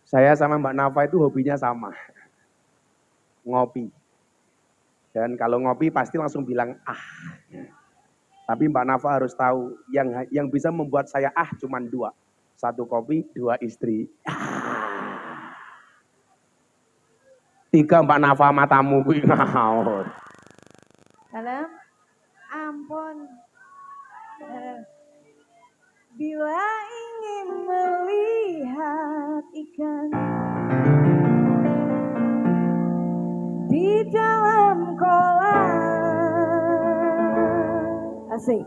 Saya sama Mbak Nafa itu hobinya sama, ngopi. Dan kalau ngopi pasti langsung bilang ah. Tapi Mbak Nafa harus tahu, yang bisa membuat saya ah cuma dua. Satu kopi, dua istri. Tiga Mbak Nafa matamu kuwi ngawur. Salam. Ampun. Bila ingin melihat ikan di dalam kolam, asik.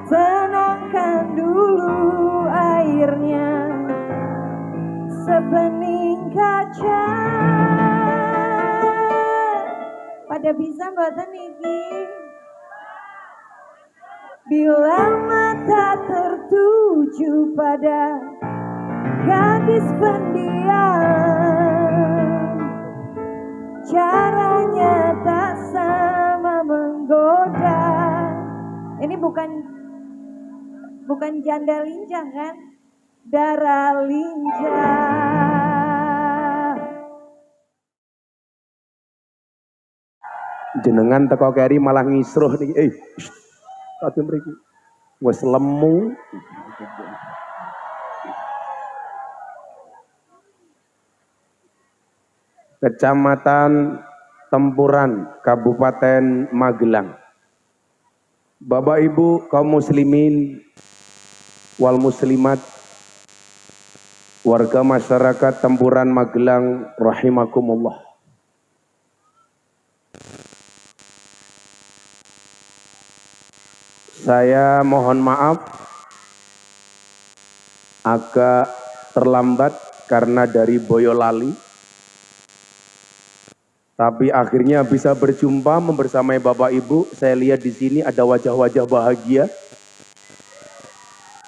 Tenangkan dulu airnya sebening kaca. Pada bisa mboten iki? Bila mata tertuju pada gadis pendiam, caranya tak sama menggoda. Ini bukan janda lincah kan? Darah lincah. Jenengan teko keri malah ngisruh nih. Tadi mriki. Wes lemu. Kecamatan Tempuran, Kabupaten Magelang. Bapak Ibu kaum muslimin wal muslimat, warga masyarakat Tempuran Magelang rahimakumullah. Saya mohon maaf agak terlambat karena dari Boyolali, tapi akhirnya bisa berjumpa membersamai Bapak Ibu. Saya lihat di sini ada wajah-wajah bahagia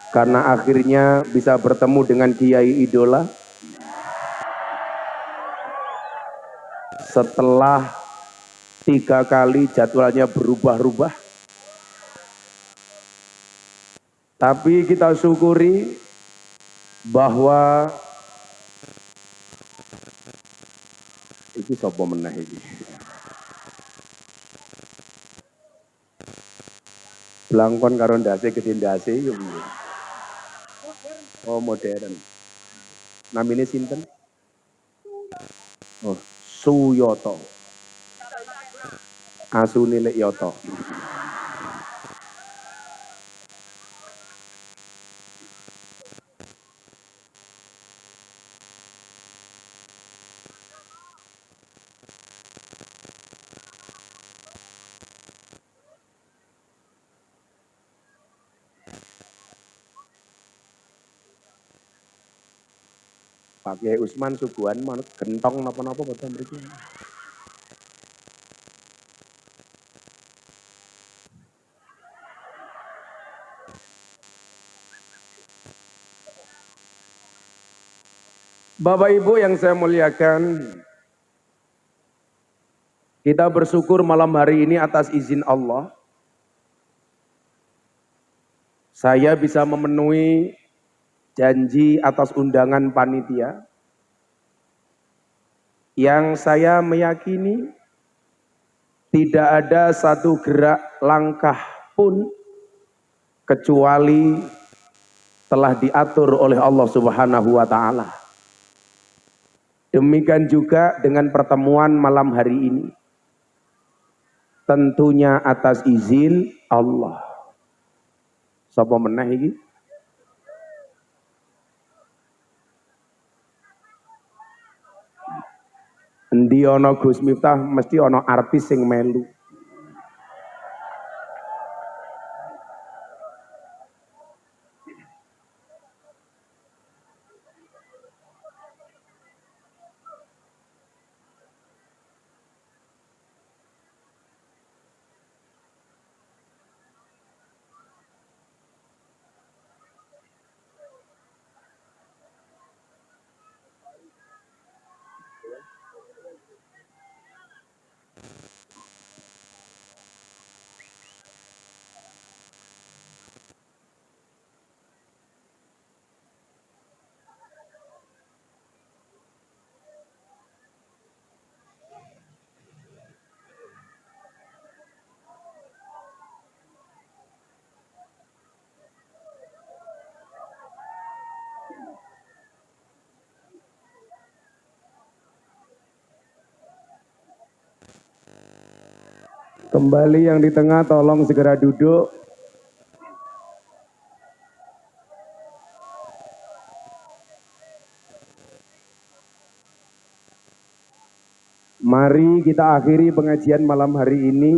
karena akhirnya bisa bertemu dengan Kiai Idola setelah 3 kali jadwalnya berubah-ubah. Tapi kita syukuri bahwa iki sapa meneh iki. Blangkon karo ndase gede ndase yo piye. Oh modern. Namine sinten? Oh, Suyoto. Asune lek Yoto. Pak Kiai Usman suguhan manut gentong napa-napa boten mriki. Bapak Ibu yang saya muliakan, kita bersyukur malam hari ini atas izin Allah. Saya bisa memenuhi janji atas undangan panitia yang saya meyakini tidak ada satu gerak langkah pun kecuali telah diatur oleh Allah Subhanahu wa taala. Demikian juga dengan pertemuan malam hari ini. Tentunya atas izin Allah. Sapa meneh iki? Endi ana Gus Miftah mesti ana artis sing melu. Kembali yang di tengah tolong segera duduk. Mari kita akhiri pengajian malam hari ini.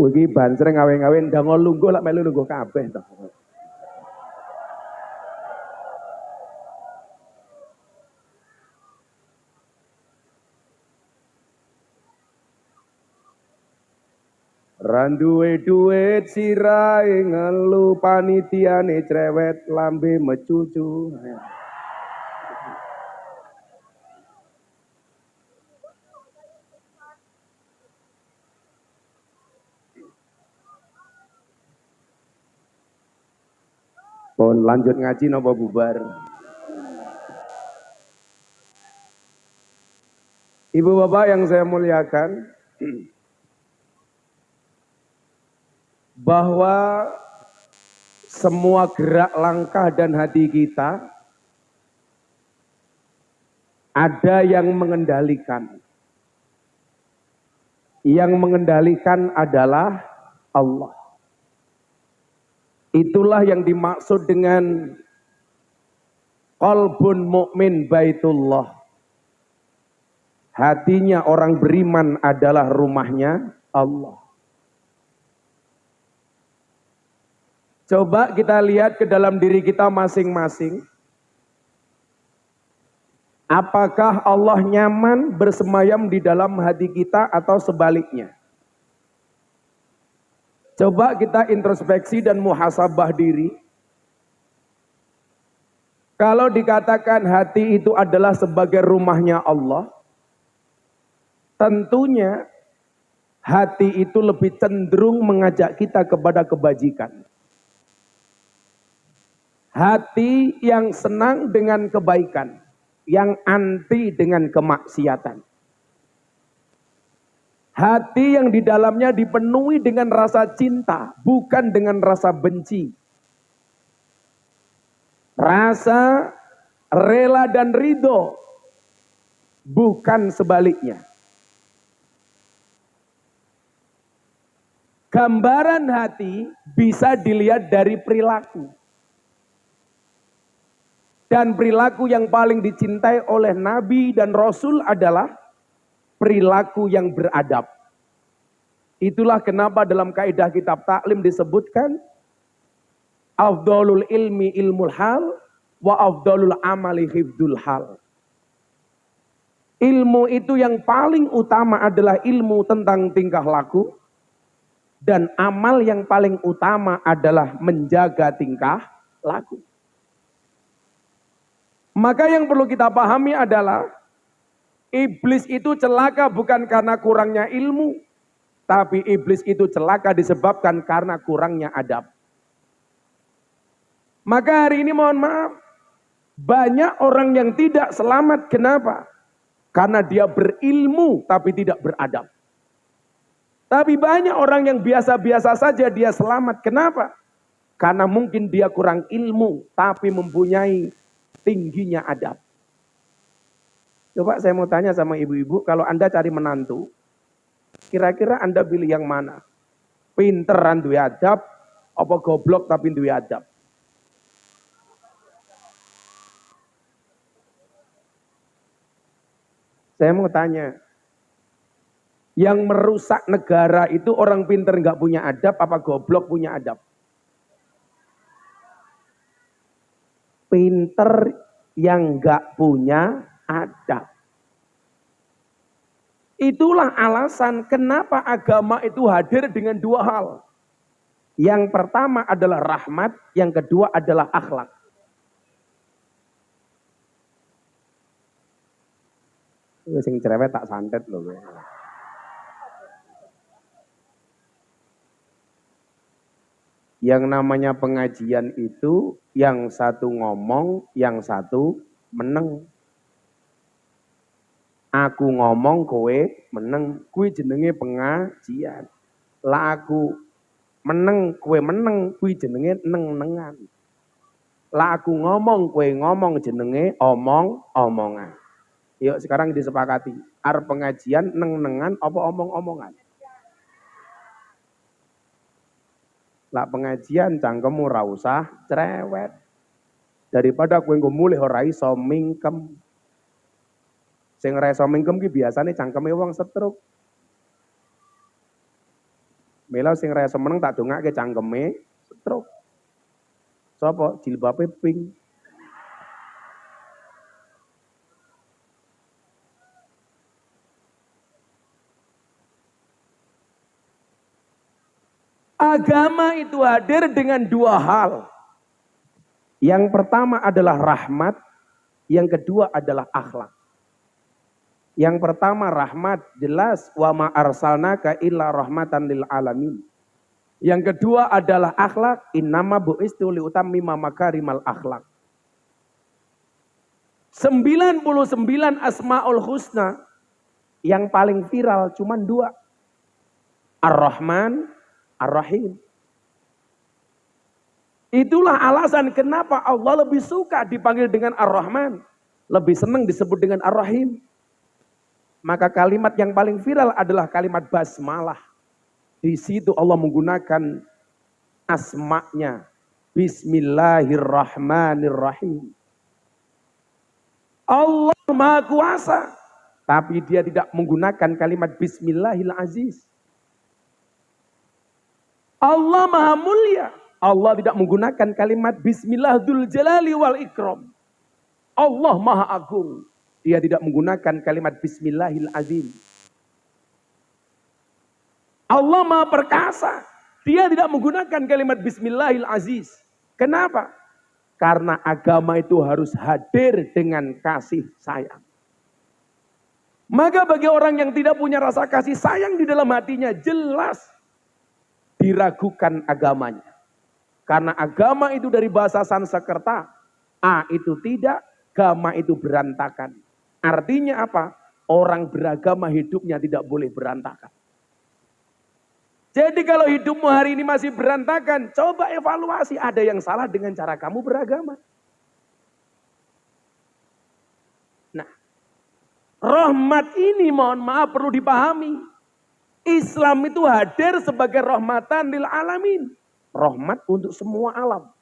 Iki bancreng ngawe-ngawe ndang lungguh lak melu lungguh kabeh to. Randuwe duit sirahe ngelu panitiane cerewet lambe mecucu. Pun lanjut ngaji napa bubar? Ibu bapak yang saya muliakan, bahwa semua gerak langkah dan hati kita ada yang mengendalikan. Yang mengendalikan adalah Allah. Itulah yang dimaksud dengan qalbun mukmin baitullah. Hatinya orang beriman adalah rumahnya Allah. Coba kita lihat ke dalam diri kita masing-masing. Apakah Allah nyaman bersemayam di dalam hati kita atau sebaliknya? Coba kita introspeksi dan muhasabah diri. Kalau dikatakan hati itu adalah sebagai rumahnya Allah, tentunya hati itu lebih cenderung mengajak kita kepada kebajikan. Hati yang senang dengan kebaikan, yang anti dengan kemaksiatan. Hati yang di dalamnya dipenuhi dengan rasa cinta, bukan dengan rasa benci. Rasa rela dan ridho, bukan sebaliknya. Gambaran hati bisa dilihat dari perilaku. Dan perilaku yang paling dicintai oleh Nabi dan Rasul adalah perilaku yang beradab. Itulah kenapa dalam kaidah kitab taklim disebutkan afdhalul ilmi ilmul hal wa afdhalul amali hifdzul hal. Ilmu itu yang paling utama adalah ilmu tentang tingkah laku, dan amal yang paling utama adalah menjaga tingkah laku. Maka yang perlu kita pahami adalah iblis itu celaka bukan karena kurangnya ilmu, tapi iblis itu celaka disebabkan karena kurangnya adab. Maka hari ini mohon maaf, banyak orang yang tidak selamat. Kenapa? Karena dia berilmu tapi tidak beradab. Tapi banyak orang yang biasa-biasa saja dia selamat. Kenapa? Karena mungkin dia kurang ilmu tapi mempunyai tingginya adab. Coba saya mau tanya sama ibu-ibu, kalau Anda cari menantu, kira-kira Anda pilih yang mana? Pinteran duwe adab, apa goblok tapi duwe adab? Saya mau tanya, yang merusak negara itu orang pinter nggak punya adab, apa goblok punya adab? pinter yang nggak punya adab. Itulah alasan kenapa agama itu hadir dengan dua hal. Yang pertama adalah rahmat, yang kedua adalah akhlak. Sing cerewet tak santet loh. Yang namanya pengajian itu yang satu ngomong, yang satu meneng. Aku ngomong, kowe meneng, kowe jenenge pengajian. Lah aku meneng, kowe meneng, kowe jenenge neng-nengan. Lah aku ngomong, kowe ngomong, jenenge omong-omongan. Yuk sekarang disepakati, arep pengajian neng-nengan apa omong-omongan? Lah pengajian cangkemmu ora usah cerewet. Daripada kowe engko mulih ora iso mingkem. Sing ora iso mingkem ki biasane cangkeme wong stroke. Mila sing ora iso meneng tak dongake cangkeme stroke. Sapa? Jilbabe pink. Agama itu hadir dengan dua hal. Yang pertama adalah rahmat, yang kedua adalah akhlak. Yang pertama rahmat, jelas wa ma arsalnaka illa rahmatan lil alamin. Yang kedua adalah akhlak, innama bu'istu liutammima makarimal akhlak. 99 asmaul husna yang paling viral cuma dua. Ar-Rahman, Ar-Rahim. Itulah alasan kenapa Allah lebih suka dipanggil dengan Ar-Rahman. Lebih senang disebut dengan Ar-Rahim. Maka kalimat yang paling viral adalah kalimat basmalah. Di situ Allah menggunakan asma'nya. Bismillahirrahmanirrahim. Allah Maha Kuasa. Tapi dia tidak menggunakan kalimat Bismillahil-Aziz. Allah Maha Mulia. Allah tidak menggunakan kalimat Bismillahul Jalali wal Ikram. Allah Maha Agung. Dia tidak menggunakan kalimat Bismillahil Azim. Allah Maha Perkasa. Dia tidak menggunakan kalimat Bismillahil Aziz. Kenapa? Karena agama itu harus hadir dengan kasih sayang. Maka bagi orang yang tidak punya rasa kasih sayang di dalam hatinya, jelas diragukan agamanya. Karena agama itu dari bahasa Sanskerta. A itu tidak, agama itu berantakan. Artinya apa? Orang beragama hidupnya tidak boleh berantakan. Jadi kalau hidupmu hari ini masih berantakan, coba evaluasi. Ada yang salah dengan cara kamu beragama. Nah, rahmat ini mohon maaf perlu dipahami. Islam itu hadir sebagai rahmatan lil alamin. Rahmat untuk semua alam.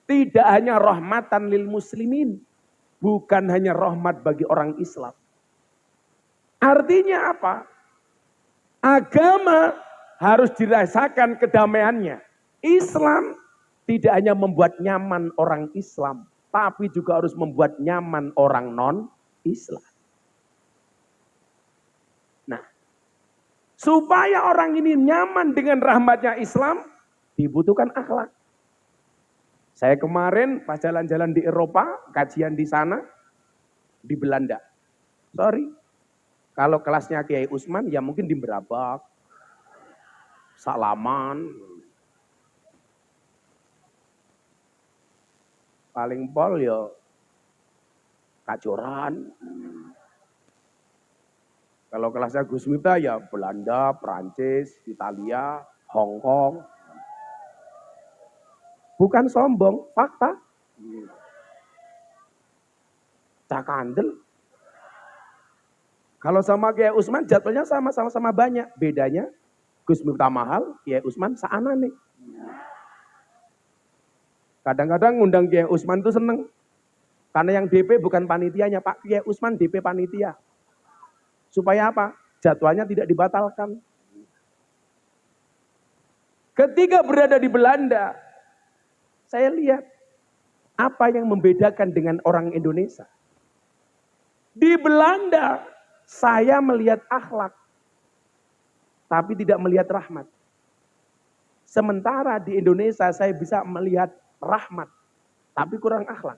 Tidak hanya rahmatan lil muslimin. Bukan hanya rahmat bagi orang Islam. Artinya apa? Agama harus dirasakan kedamaiannya. Islam tidak hanya membuat nyaman orang Islam. Tapi juga harus membuat nyaman orang non-Islam. Nah, supaya orang ini nyaman dengan rahmatnya Islam, dibutuhkan akhlak. Saya kemarin pas jalan-jalan di Eropa, kajian di sana, di Belanda. Sorry, kalau kelasnya Kiai Usman ya mungkin di Berabak, salaman. Paling pol ya kacoran. Kalau kelasnya Gus Miftah ya Belanda, Prancis, Italia, Hong Kong. Bukan sombong, fakta. Cakandel. Kalau sama Kiai Usman jadwalnya sama-sama banyak. Bedanya Gus Miftah mahal, Kiai Usman seanane. Kadang-kadang ngundang Kiai Usman itu seneng. Karena yang DP bukan panitianya, Pak Kiai Usman DP panitia. Supaya apa? Jadwalnya tidak dibatalkan. Ketika berada di Belanda, saya lihat Apa yang membedakan dengan orang Indonesia? Di Belanda, saya melihat akhlak, tapi tidak melihat rahmat. Sementara di Indonesia, saya bisa melihat rahmat, tapi kurang akhlak.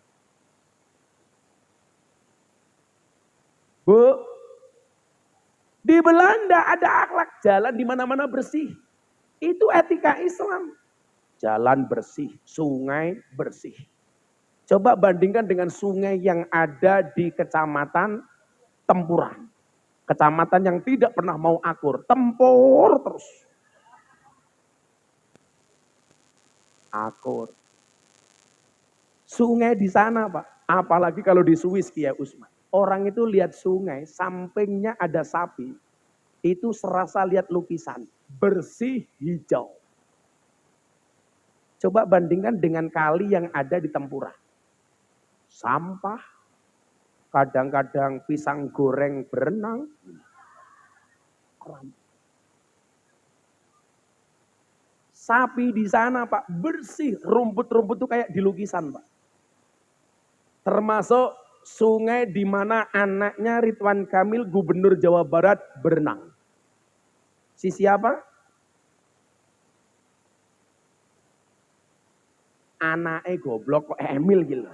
Bu, di Belanda ada akhlak, jalan di mana-mana bersih. Itu etika Islam. Jalan bersih, sungai bersih. Coba bandingkan dengan sungai yang ada di Kecamatan Tempurah. Kecamatan yang tidak pernah mau akur, tempur terus. Akur. Sungai di sana, Pak. Apalagi kalau di Swiss, Kiai Usman. Orang itu lihat sungai, sampingnya ada sapi. Itu serasa lihat lukisan. Bersih, hijau. Coba bandingkan dengan kali yang ada di Tempurah. Sampah, kadang-kadang pisang goreng berenang. Sapi di sana, Pak, bersih. Rumput-rumput itu kayak di lukisan, Pak. Termasuk sungai di mana anaknya Ridwan Kamil, Gubernur Jawa Barat, berenang. Si siapa? Anaknya goblok kok Emil gitu.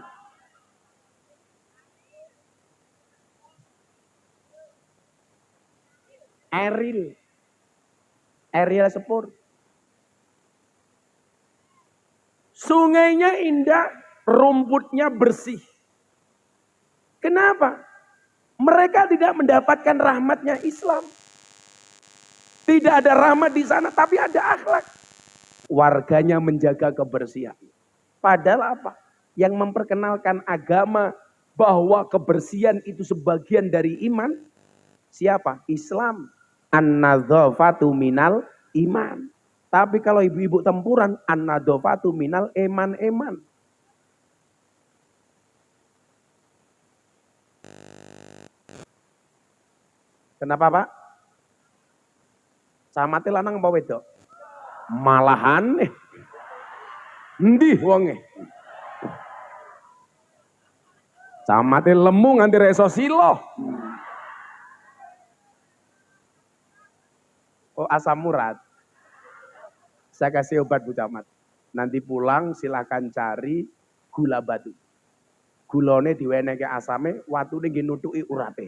Ariel Sepur. Sungainya indah, rumputnya bersih. Kenapa? Mereka tidak mendapatkan rahmatnya Islam. Tidak ada rahmat di sana, tapi ada akhlak. Warganya menjaga kebersihan. Padahal apa? Yang memperkenalkan agama bahwa kebersihan itu sebagian dari iman. Siapa? Islam. An-nadzafatu minal iman. Tapi kalau ibu-ibu tempuran, an-nadzafatu minal eman-eman. Kenapa, Pak? Camate lanang apa wedok? Malahan endi wonge? Camate lemu nganti reso silo. Oh, asam urat. Saya kasih obat Bu Camat. Nanti pulang silakan cari gula batu. Gulone diwenehke asame, watune nggih nutuki urate.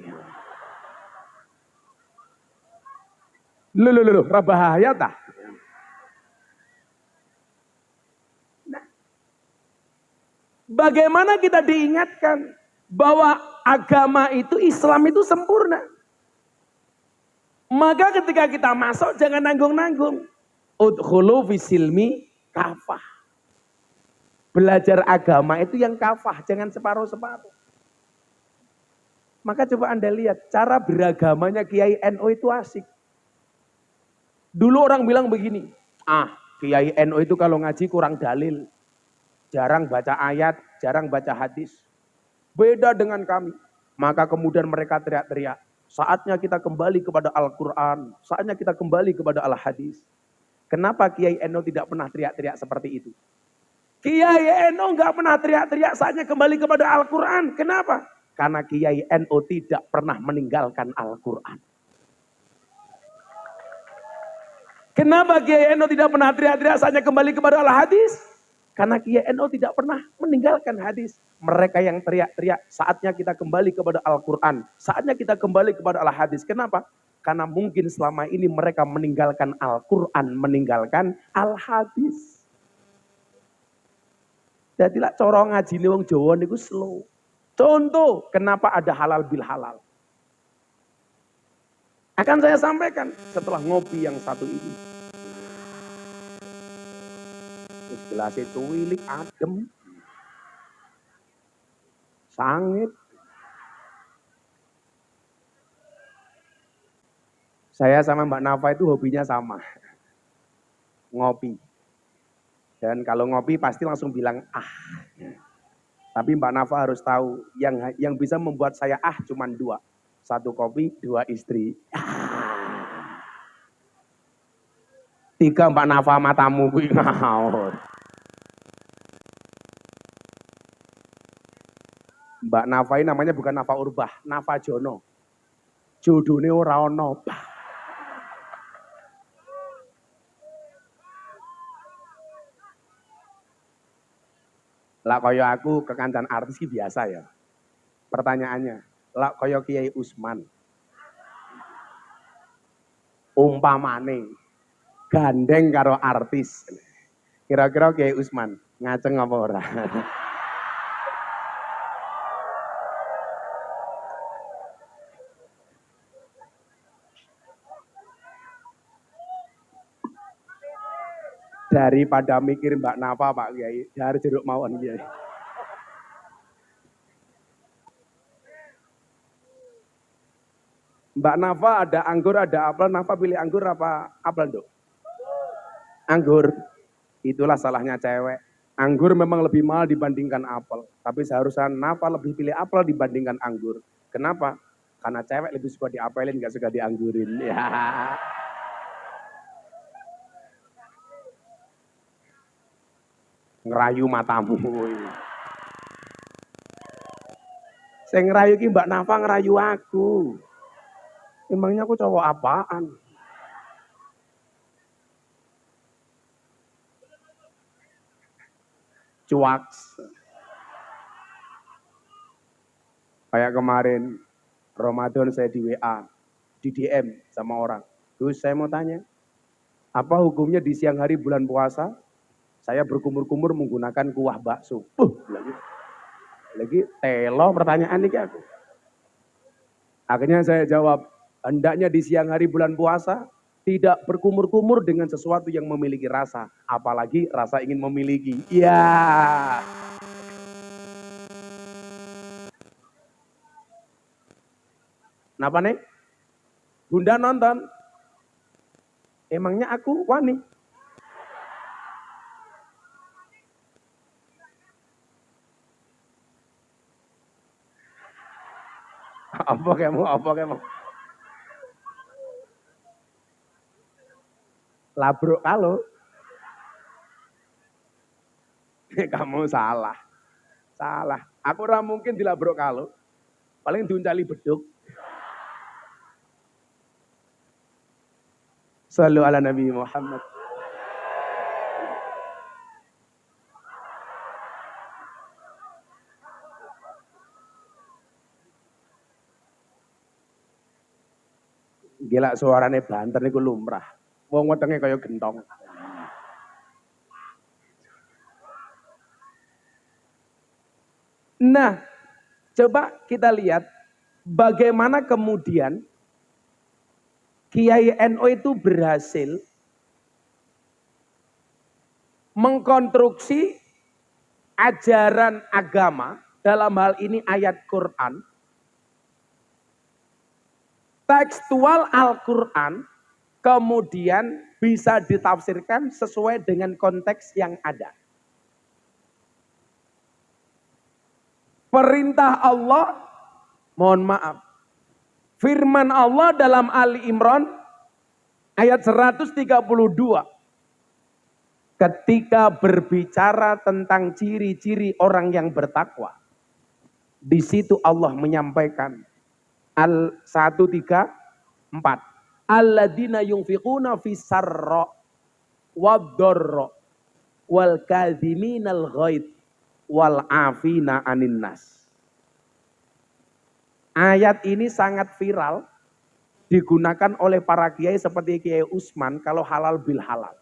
Lho, ra bahaya tah? Nah, bagaimana kita diingatkan bahwa agama itu, Islam itu sempurna. Maka ketika kita masuk jangan nanggung-nanggung. Udkhulu fisilmi kafah. Belajar agama itu yang kafah, jangan separuh-separuh. Maka coba Anda lihat, cara beragamanya Kiai NU itu asik. Dulu orang bilang begini, Kiai NU itu kalau ngaji kurang dalil. Jarang baca ayat, jarang baca hadis. Beda dengan kami. Maka kemudian mereka teriak-teriak. Saatnya kita kembali kepada Al-Quran. Saatnya kita kembali kepada Al-Hadis. Kenapa Kiai NU tidak pernah teriak-teriak seperti itu? Kiai NU nggak pernah teriak-teriak saatnya kembali kepada Al-Quran. Kenapa? Karena Kiai NU tidak pernah meninggalkan Al-Quran. Kenapa Kiai NU tidak pernah teriak-teriak saatnya kembali kepada Al-Hadis? Karena Kiai NU tidak pernah meninggalkan hadis. Mereka yang teriak-teriak, saatnya kita kembali kepada Al-Quran. Saatnya kita kembali kepada Al-Hadis. Kenapa? Karena mungkin selama ini mereka meninggalkan Al-Quran, meninggalkan Al-Hadis. Jadilah corong ngaji ini wong Jawa niku slow. Contoh, kenapa ada halal bil halal. Akan saya sampaikan setelah ngopi yang satu ini. Gelas itu wilik adem. Sangit. Saya sama Mbak Nafa itu hobinya sama. Ngopi. Dan kalau ngopi pasti langsung bilang Tapi Mbak Nafa harus tahu yang bisa membuat saya cuma dua. Satu kopi, dua istri. Tiga Mbak Nafa matamu kuwi ngawur. Mbak Nafa ini namanya bukan Nafa Urbah, Nafa Jono. Jodone ora ono. Lah kaya aku kekancan artis ki biasa ya. Pertanyaannya, lah kaya Kiai Usman. Umpamane gandeng karo artis. Kira-kira Kiai Usman ngaceng apa ora? Daripada mikir Mbak Nafa Pak Kiai, dari jeruk mawon Kiai. Mbak Nafa ada anggur, ada apel. Nafa pilih anggur apa apel, Dok? Anggur. Itulah salahnya cewek. Anggur memang lebih mahal dibandingkan apel. Tapi seharusnya Nafa lebih pilih apel dibandingkan anggur. Kenapa? Karena cewek lebih suka diapelin, gak suka dianggurin. Ya. Ngerayu matamu. Saya ngerayu ki Mbak Nafa ngerayu aku. Emangnya aku cowok apaan? Cuaks. Kayak kemarin Ramadan saya di WA, di DM sama orang. Terus saya mau tanya, apa hukumnya di siang hari bulan puasa saya berkumur-kumur menggunakan kuah bakso? Lagi telo pertanyaan ini aku. Akhirnya saya jawab, hendaknya di siang hari bulan puasa tidak berkumur-kumur dengan sesuatu yang memiliki rasa, apalagi rasa ingin memiliki. Iya. Kenapa nih? Bunda nonton. Emangnya aku wani? Apa kamu? Labruk kalau. Kamu salah. Salah. Aku ora mungkin dilabruk kalau. Paling diuncali beduk. Sallu ala Nabi Muhammad. Gila suarane banter niku lumrah. Wong wetenge kaya gentong. Nah, coba kita lihat bagaimana kemudian Kiai NU itu berhasil mengkonstruksi ajaran agama, dalam hal ini ayat Quran, tekstual Al-Quran, kemudian bisa ditafsirkan sesuai dengan konteks yang ada. Perintah Allah, mohon maaf, firman Allah dalam Ali Imran ayat 132 ketika berbicara tentang ciri-ciri orang yang bertakwa. Di situ Allah menyampaikan Al-134 alladzina yunfiquna fis sarra wad-dharra wal kadhiminal ghaid wal afina anin nas. Ayat ini sangat viral, digunakan oleh para kiai seperti Kiai Usman kalau halal bil halal.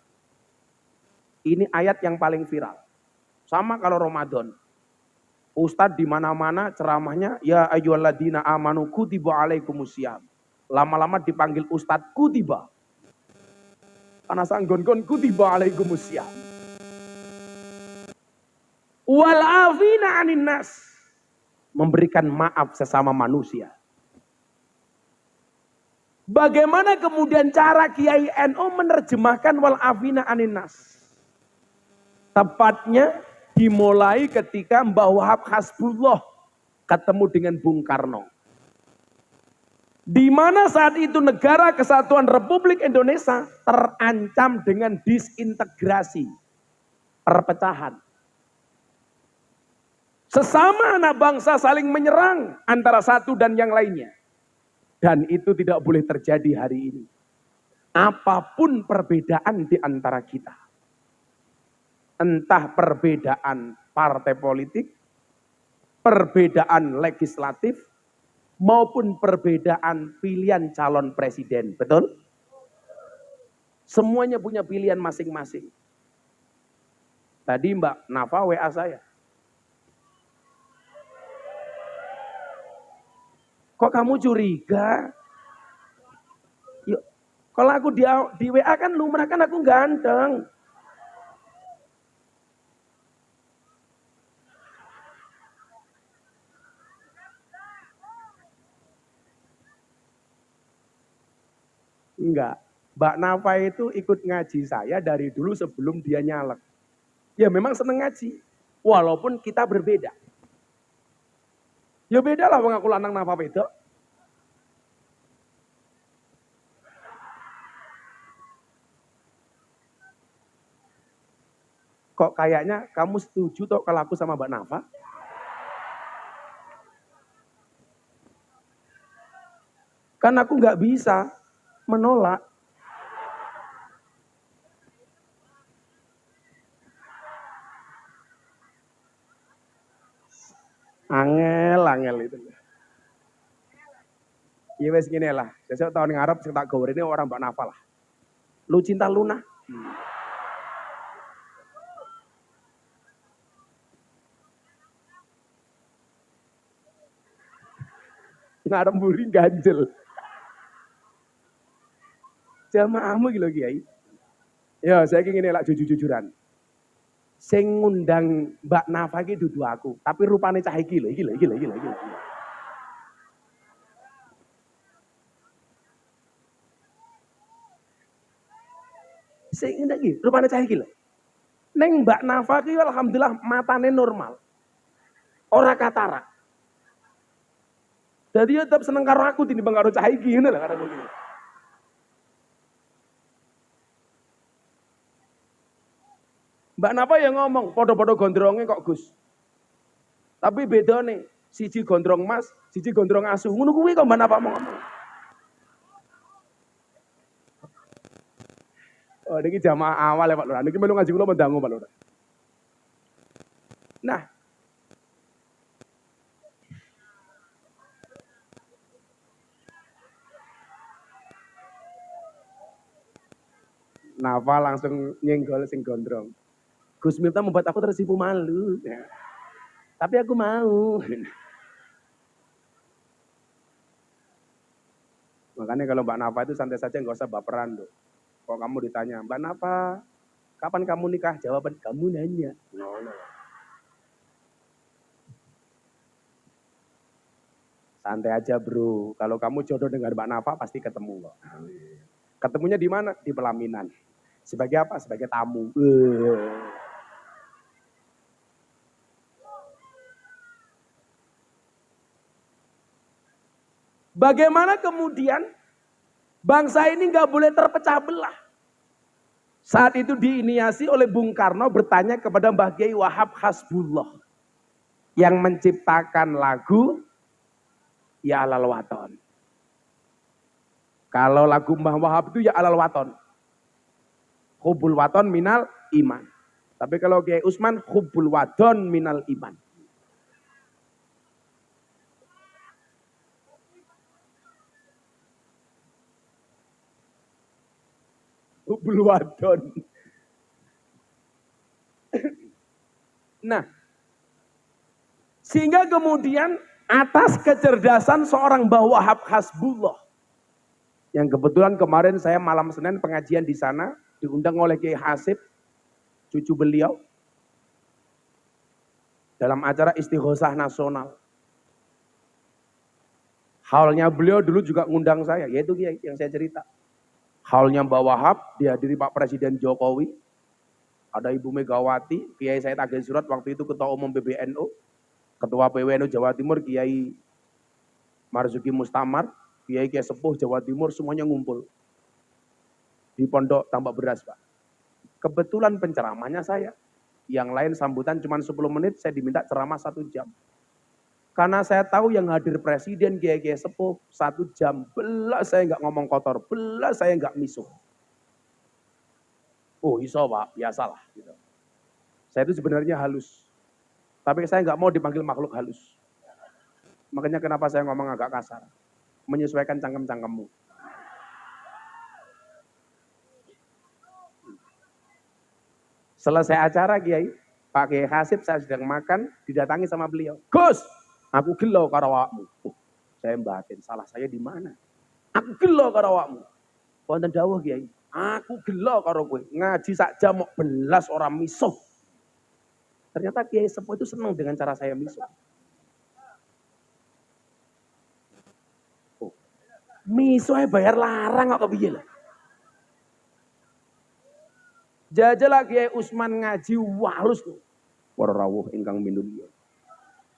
Ini ayat yang paling viral. Sama kalau Ramadan. Ustadz di mana-mana ceramahnya, ya ayyuhalladzina amanu kutiba alaikumusiyam. Lama-lama dipanggil Ustadz kutiba. Karena sanggon-gon kutiba alaikumusiyam. Wal afina anin nas. Memberikan maaf sesama manusia. Bagaimana kemudian cara Kiai NU menerjemahkan wal afina anin nas? Tepatnya dimulai ketika Mbah Wahab Hasbullah ketemu dengan Bung Karno. Di mana saat itu negara kesatuan Republik Indonesia terancam dengan disintegrasi, perpecahan. Sesama anak bangsa saling menyerang antara satu dan yang lainnya. Dan itu tidak boleh terjadi hari ini. Apapun perbedaan di antara kita. Entah perbedaan partai politik, perbedaan legislatif, maupun perbedaan pilihan calon presiden. Betul? Semuanya punya pilihan masing-masing. Tadi Mbak Nafa WA saya. Kok kamu curiga? Yuk, kalau aku di WA kan lumrah kan aku ganteng. Enggak. Mbak Nafa itu ikut ngaji saya dari dulu sebelum dia nyalek. Ya memang seneng ngaji. Walaupun kita berbeda. Ya beda lah wong aku lanang Nafa beda. Kok kayaknya kamu setuju toh kalau aku sama Mbak Nafa? Kan aku nggak bisa menolak. Angel itu. Ya wes gini lah. Besok tahun ngarep sing tak gawe ini orang Mbak Nafa lah. Lu cinta Luna. Ngarep mburi ganjel. Jamaahmu gitu Kiai. Ya, saya ingin lah jujur-jujuran. Sing ngundang Mbak Nafa iki dudu aku, tapi rupane cah iki lho, iki lho. Sing ngundang iki rupane cah iki lho. Neng Mbak Nafa iki alhamdulillah matane normal. Ora katarak. Jadi ya tetap seneng karo aku tinimbang karo cah iki ngono lho karo aku. Mbak Nafa yang ngomong, podo-podo gondrongnya kok Gus. Tapi beda nih, siji gondrong mas, siji gondrong asu. Ngono kuwi kok Mbak Nafa mau ngomong. Oh, ini jamaah awal ya Pak Lurah. Ini melu ngaji kula mendangu Pak Lurah. Nah, Nafa langsung nyenggol sing gondrong. Gus Miftah membuat aku tersipu malu. Ya. Tapi aku mau. Makanya kalau Mbak Nafa itu santai saja, nggak usah baperan. Tuh. Kalau kamu ditanya, Mbak Nafa, kapan kamu nikah? Jawaban, kamu nanya. No. Santai aja bro. Kalau kamu jodoh dengan Mbak Nafa, pasti ketemu kok. Ketemunya di mana? Di pelaminan. Sebagai apa? Sebagai tamu. Bagaimana kemudian bangsa ini nggak boleh terpecah belah? Saat itu diinisiasi oleh Bung Karno bertanya kepada Mbah Kiai Wahab Hasbullah yang menciptakan lagu Ya Alal Waton. Kalau lagu Mbah Wahab itu Ya Alal Waton. Hubbul Waton minal iman. Tapi kalau Kiai Usman Hubbul Waton minal iman. Hubbul Waton. Nah, sehingga kemudian atas kecerdasan seorang Mbah Wahab Hasbullah, yang kebetulan kemarin saya malam Senin pengajian di sana, diundang oleh Kiai Hasib, cucu beliau, dalam acara Istighosah Nasional. Haulnya beliau dulu juga ngundang saya, yaitu Kiai yang saya cerita. Haulnya Mbah Wahab, dihadiri Pak Presiden Jokowi, ada Ibu Megawati, Kiai Said Agil Surat, waktu itu Ketua Umum PBNU, Ketua PWNU Jawa Timur, Kiai Marzuki Mustamar, Kiai Sepuh Jawa Timur, semuanya ngumpul. Di Pondok Tambak Beras, Pak. Kebetulan penceramahnya saya. Yang lain sambutan cuma 10 menit, saya diminta ceramah 1 jam. Karena saya tahu yang hadir presiden, kiai-kiai sepuh, 1 jam. Belas saya nggak ngomong kotor, belas saya nggak misuh. Oh iso Pak, biasalah. Gitu. Saya itu sebenarnya halus. Tapi saya nggak mau dipanggil makhluk halus. Makanya kenapa saya ngomong agak kasar. Menyesuaikan cangkem-cangkemmu. Selesai acara Kiai, Pak Kiai Hasib saya sedang makan, didatangi sama beliau. Gus, aku gelo karo awakmu. Saya batin, salah saya di mana? Aku gelo karo awakmu. Wonten dawuh Kiai, aku gelo karo kowe. Ngaji sak jam mok belas orang misuh. Ternyata Kiai sepuh itu senang dengan cara saya misuh. Oh. Misuh bayar larang kok piye lah. Jajalah Kiai Usman ngaji walus tuh. Para rawuh ingkang minulya.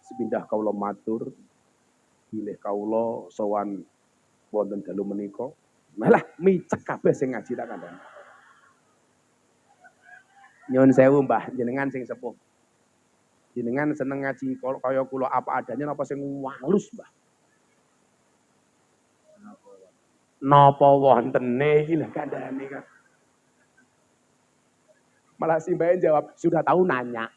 Sepindah kaula matur bilih kaula sowan wonten dalu menika. Malah micek kabeh sing ngaji tak kandhani. Nyuwun sewu Mbah, jenengan sing sepuh. Jenengan seneng ngaji kaya kula apa adanya napa sing walus, Mbah? Napa wontene iki lho kandhane kan. Malah si Mbak jawab, sudah tahu nanya.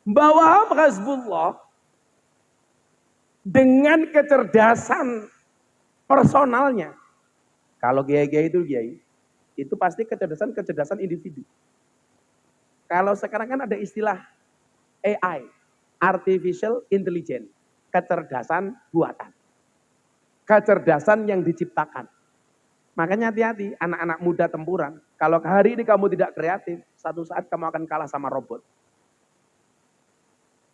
Bahwa Hasbullah dengan kecerdasan personalnya. Kalau kiai-kiai itu pasti kecerdasan individu. Kalau sekarang kan ada istilah AI, Artificial Intelligence, kecerdasan buatan. Kecerdasan yang diciptakan. Makanya hati-hati anak-anak muda tempuran. Kalau hari ini kamu tidak kreatif, satu saat kamu akan kalah sama robot.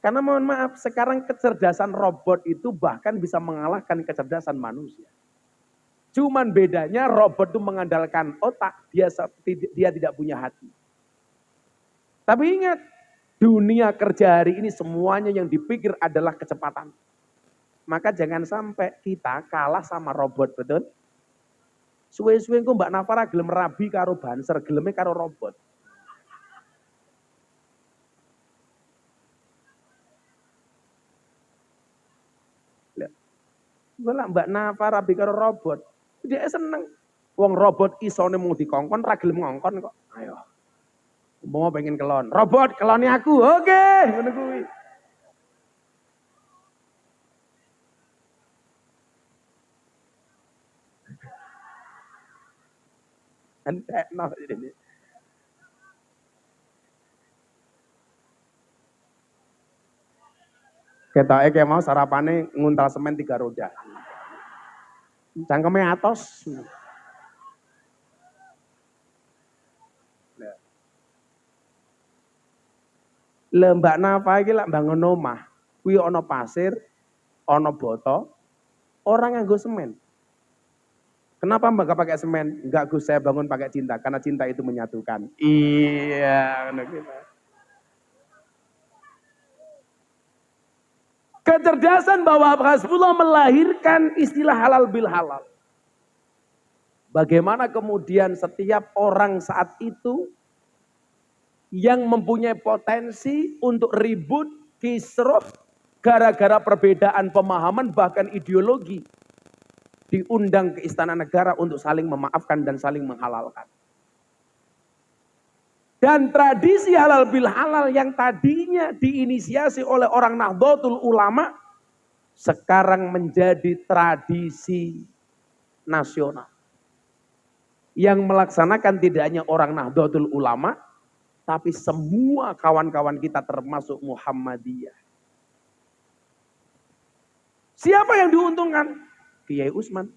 Karena mohon maaf, sekarang kecerdasan robot itu bahkan bisa mengalahkan kecerdasan manusia. Cuman bedanya robot itu mengandalkan otak, dia tidak punya hati. Tapi ingat, dunia kerja hari ini semuanya yang dipikir adalah kecepatan. Maka jangan sampai kita kalah sama robot, betul? Suwe-suwe engko Mbak Nafara gelem rabi karo banser, geleme karo robot. Lah Mbak Nafara rabi karo robot, dia seneng. Wong robot isone mung dikongkon ra gelem ngongkon kok. Ayo. Mau pengen kelon. Robot keloni aku. Oke, ngono kuwi. Entekno ini. Ketoke kayak mau sarapane nguntal semen 3 roda. Cangkeme atos. Lah Mbak Nafa iki lak bangun omah, kuwi ana pasir, ana boto, orang nganggo semen. Kenapa Mbak gak pakai semen? Enggak Gus, saya bangun pakai cinta, karena cinta itu menyatukan. Iya, kecerdasan bahwa Hasbullah melahirkan istilah halal bil halal. Bagaimana kemudian setiap orang saat itu yang mempunyai potensi untuk ribut, kisruh, gara-gara perbedaan pemahaman bahkan ideologi. Diundang ke istana negara untuk saling memaafkan dan saling menghalalkan. Dan tradisi halal bil halal yang tadinya diinisiasi oleh orang Nahdlatul Ulama, sekarang menjadi tradisi nasional. Yang melaksanakan tidak hanya orang Nahdlatul Ulama, tapi semua kawan-kawan kita termasuk Muhammadiyah. Siapa yang diuntungkan? Kiai Usman.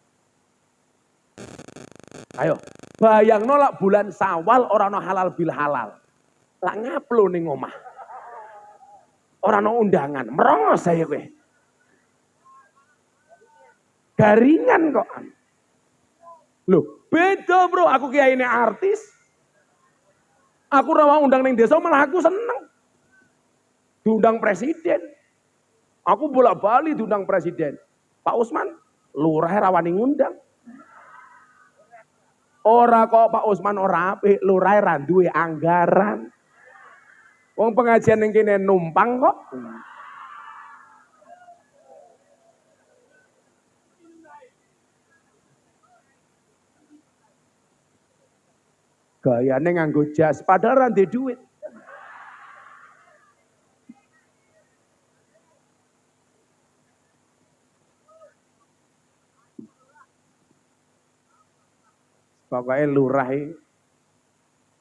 Ayo, bayang nolak bulan Sawal orang no halal bil halal. Lah ngaplo ning omah. Orang no undangan, merongos saya kowe. Garingan kok. Loh, beda bro, aku kiai ini artis. Aku rawa undang ning desa malah aku seneng. Diundang presiden. Aku bolak-balik diundang presiden. Pak Usman, lurah rawani ngundang. Ora kok Pak Usman ora apik, lurahe ra duwe anggaran. Wong pengajian ning kene numpang kok. Gayane nganggo jas, padahal ra ndek duit. Pokoknya lurah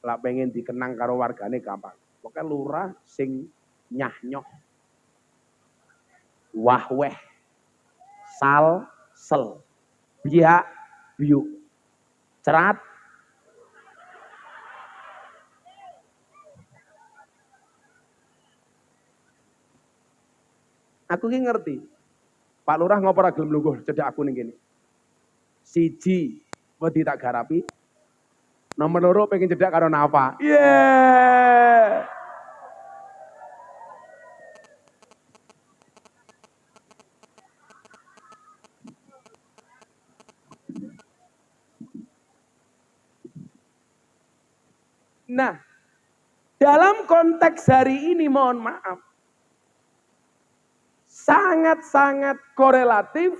lah pengen dikenang karo wargane gampang. Pokoknya lurah sing nyah-nyoh. Wah-weh. Sal, sel. Biak, biuk. Cerat. Aku ki ngerti. Pak Lurah ngopo ra gelem lungguh cedhak aku ning kene. Siji, wedi tak garapi. Nomor loro pengen cedhak karo Nafa. Yeah. Nah, dalam konteks hari ini mohon maaf, sangat-sangat korelatif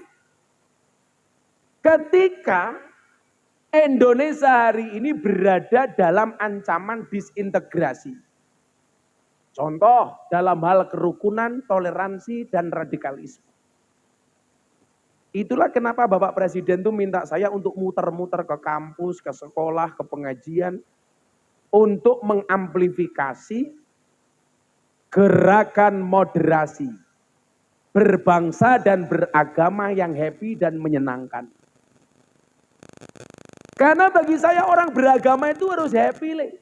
ketika Indonesia hari ini berada dalam ancaman disintegrasi. Contoh dalam hal kerukunan, toleransi, dan radikalisme. Itulah kenapa Bapak Presiden tuh minta saya untuk muter-muter ke kampus, ke sekolah, ke pengajian, untuk mengamplifikasi gerakan moderasi, berbangsa dan beragama yang happy dan menyenangkan. Karena bagi saya orang beragama itu harus happy, Le.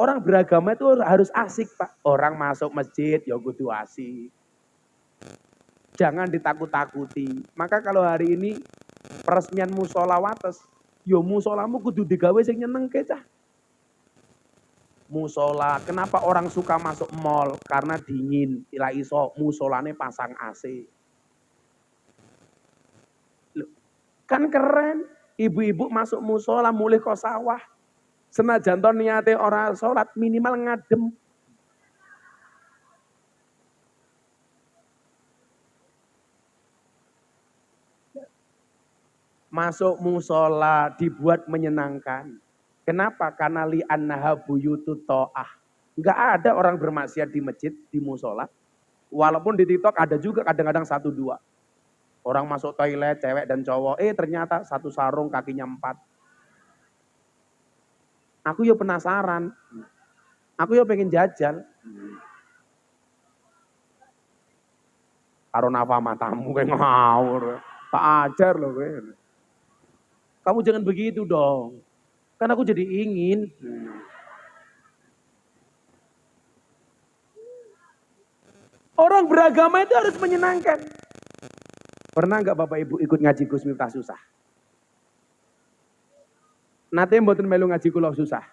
Orang beragama itu harus asik, Pak. Orang masuk masjid ya kudu asik. Jangan ditakut-takuti. Maka kalau hari ini peresmian musola wates, ya musolamu kudu digawe sing nyenengke cah. Musola, kenapa orang suka masuk mall? Karena dingin, ila iso musolane pasang AC. Loh, kan keren, ibu-ibu masuk musola mulai ke sawah. Senajan to niate ora salat minimal ngadem. Masuk musola dibuat menyenangkan. Kenapa? Karena li'annaha buyutut ta'ah. Enggak ada orang bermaksiat di masjid, di musola. Walaupun di TikTok ada juga kadang-kadang 1-2. Orang masuk toilet, cewek dan cowok, ternyata satu sarung kakinya 4. Aku ya penasaran. Aku ya pengen jajal. Karo Nafa matamu kayak ngawur. Tak ajar loh gue. Kamu jangan begitu dong. Kan aku jadi ingin. Orang beragama itu harus menyenangkan. Pernah nggak Bapak Ibu ikut ngaji Gus Miftah susah? Nate mboten melu ngaji kula susah.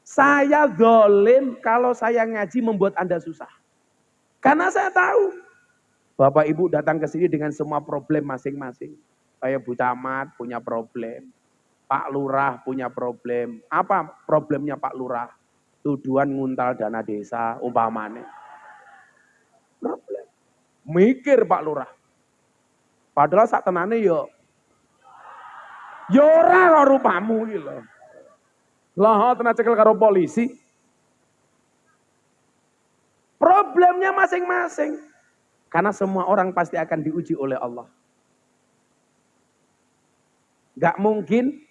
Saya zalim kalau saya ngaji membuat Anda susah. Karena saya tahu Bapak Ibu datang ke sini dengan semua problem masing-masing. Kayak Bu Camat punya problem. Pak Lurah punya problem. Apa problemnya Pak Lurah? Tuduhan nguntal dana desa umpamane. Problem. Mikir Pak Lurah. Padahal sak tenane yo ora karo rupamu iki lho. Lah tenan cekel karo polisi. Problemnya masing-masing. Karena semua orang pasti akan diuji oleh Allah. Gak mungkin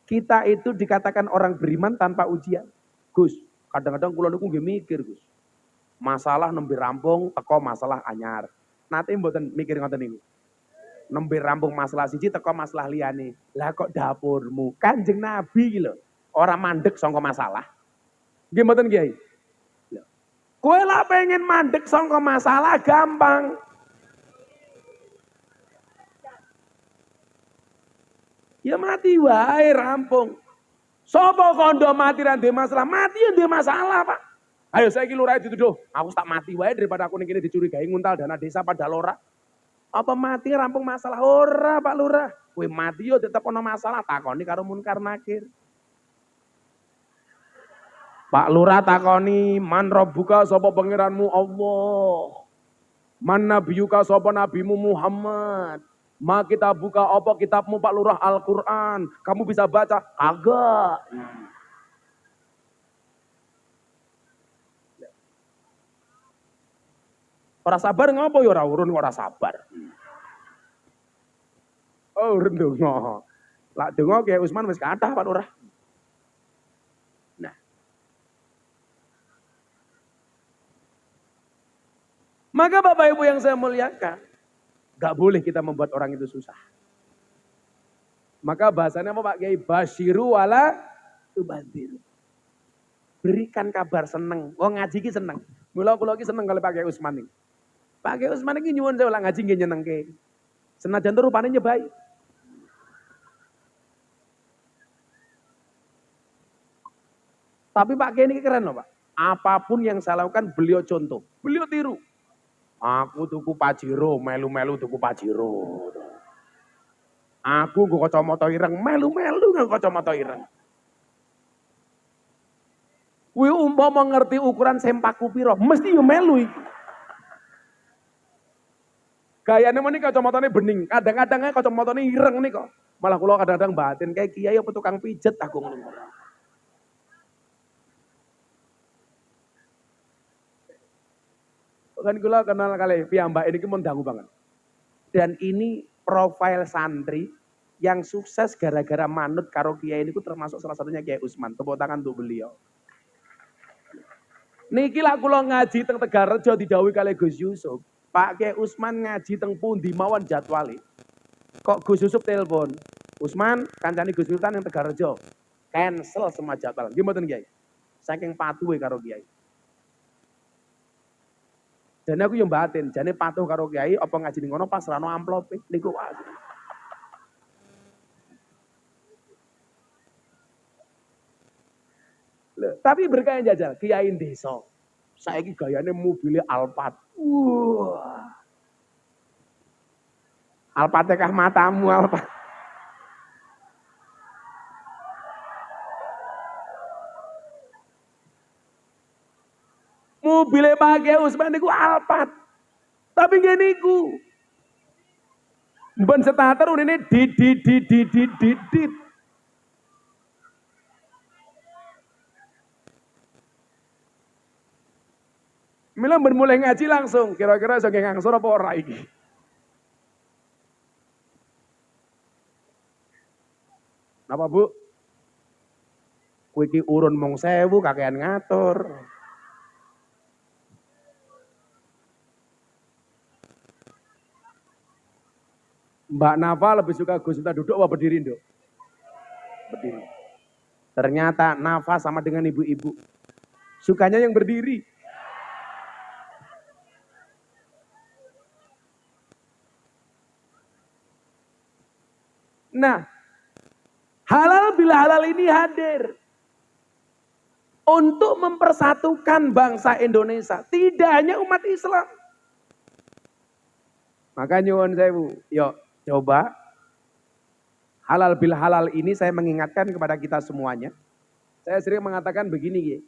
kita itu dikatakan orang beriman tanpa ujian. Gus, kadang-kadang kula niku nggih mikir, Gus. Masalah nembe rampung teko masalah anyar. Nate mboten mikir ngoten niku. Nembe rampung masalah siji teko masalah liyane. Lah kok dapurmu? Kanjeng Nabi iki lho, ora mandek sangka masalah. Nggih mboten Kiai? Kowe lah pengen mandek sangka masalah gampang. Ya mati wae rampung. Sopo kondo mati ra ndek masalah? Mati ya ndek masalah, Pak. Ayo saiki lurah dituduh, aku tak mati wae daripada aku ning kene dicurigai nguntal dana desa padahal ora. Apa mati rampung masalah ora, Pak Lurah? Kowe mati yo tetep ana masalah takoni karo Munkar Nakir. Pak Lurah takoni, man rabbuka sapa pangeranmu Allah. Man nabiyuka sapa nabimu Muhammad. Ma kita buka apa kitabmu Pak Lurah Al-Qur'an. Kamu bisa baca? Kagak. Ora sabar ngopo ya ora urun ora sabar. Oh, rendonga. Lak donga Kiai Usman wis kathah Pak Lurah. Nah. Maka Bapak Ibu yang saya muliakan, gak boleh kita membuat orang itu susah. Maka bahasanya apa Pak Kiai? Basyiru wala tubadziru. Berikan kabar seneng. Wong ngaji ki seneng. Mula kula ki seneng kali Pak Kiai Usman iki. Pak Kiai Usman iki nyuwun sewu lak ngaji nggih nyenengke. Senajan tuh rupane nyebai. Tapi Pak Kiai ini keren loh Pak. Apapun yang saya lakukan beliau contoh. Beliau tiru. Aku tuku Pajero, melu-melu tuku Pajero. Aku nggo kacamata ireng, melu-melu nggo kacamata ireng. Kuwi umpama ngerti ukuran sempaku piro, mesti yo melu iki. Gayane meniki kacamatane bening, kadang-kadang kacamatane ireng nih kok. Malah kula kadang-kadang batin kayak kiai apa tukang pijet aku ngono. Kan kula kenal kali piyambak ini mun dangu banget. Dan ini profil santri yang sukses gara-gara manut karo kiai ini termasuk salah satunya Kiai Usman. Tepuk tangan untuk beliau. Niki lak kula ngaji teng Tegarrejo didhawuhi kali Gus Yusuf. Pak Kiai Usman ngaji teng pundi mawon jadwale. Kok Gus Yusuf telepon, Usman kancane Gus Sultan yang Tegarrejo. Cancel semua jadwal. Nggih mboten Kiai. Saking patuhe karo Kiai. Jane aku yo batin, jane patuh karo Kiai apa ngaji ning ngono pas rano amplope niku wae. Tapi berkah jajal Kiai desa. Saiki gayane mobilnya Alphard. Wah. Alphard tekah matamu Alphard. Mobilnya Pak Kiai Usman niku Alphard. Tapi nggih niku. Mben starter unine dit. Mila mulai ngaji langsung, kira-kira iso ngangsur apa ora iki. Napa Bu? Kowe iki urun mung 1000 kakean ngatur. Mbak Nafa lebih suka Gus Miftah duduk apa berdiri, Nduk? Berdiri. Ternyata Nafa sama dengan ibu-ibu. Sukanya yang berdiri. Nah, halal bila halal ini hadir untuk mempersatukan bangsa Indonesia, tidak hanya umat Islam. Maka nyuwun sewu, yuk coba halal bil halal ini saya mengingatkan kepada kita semuanya. Saya sering mengatakan begini,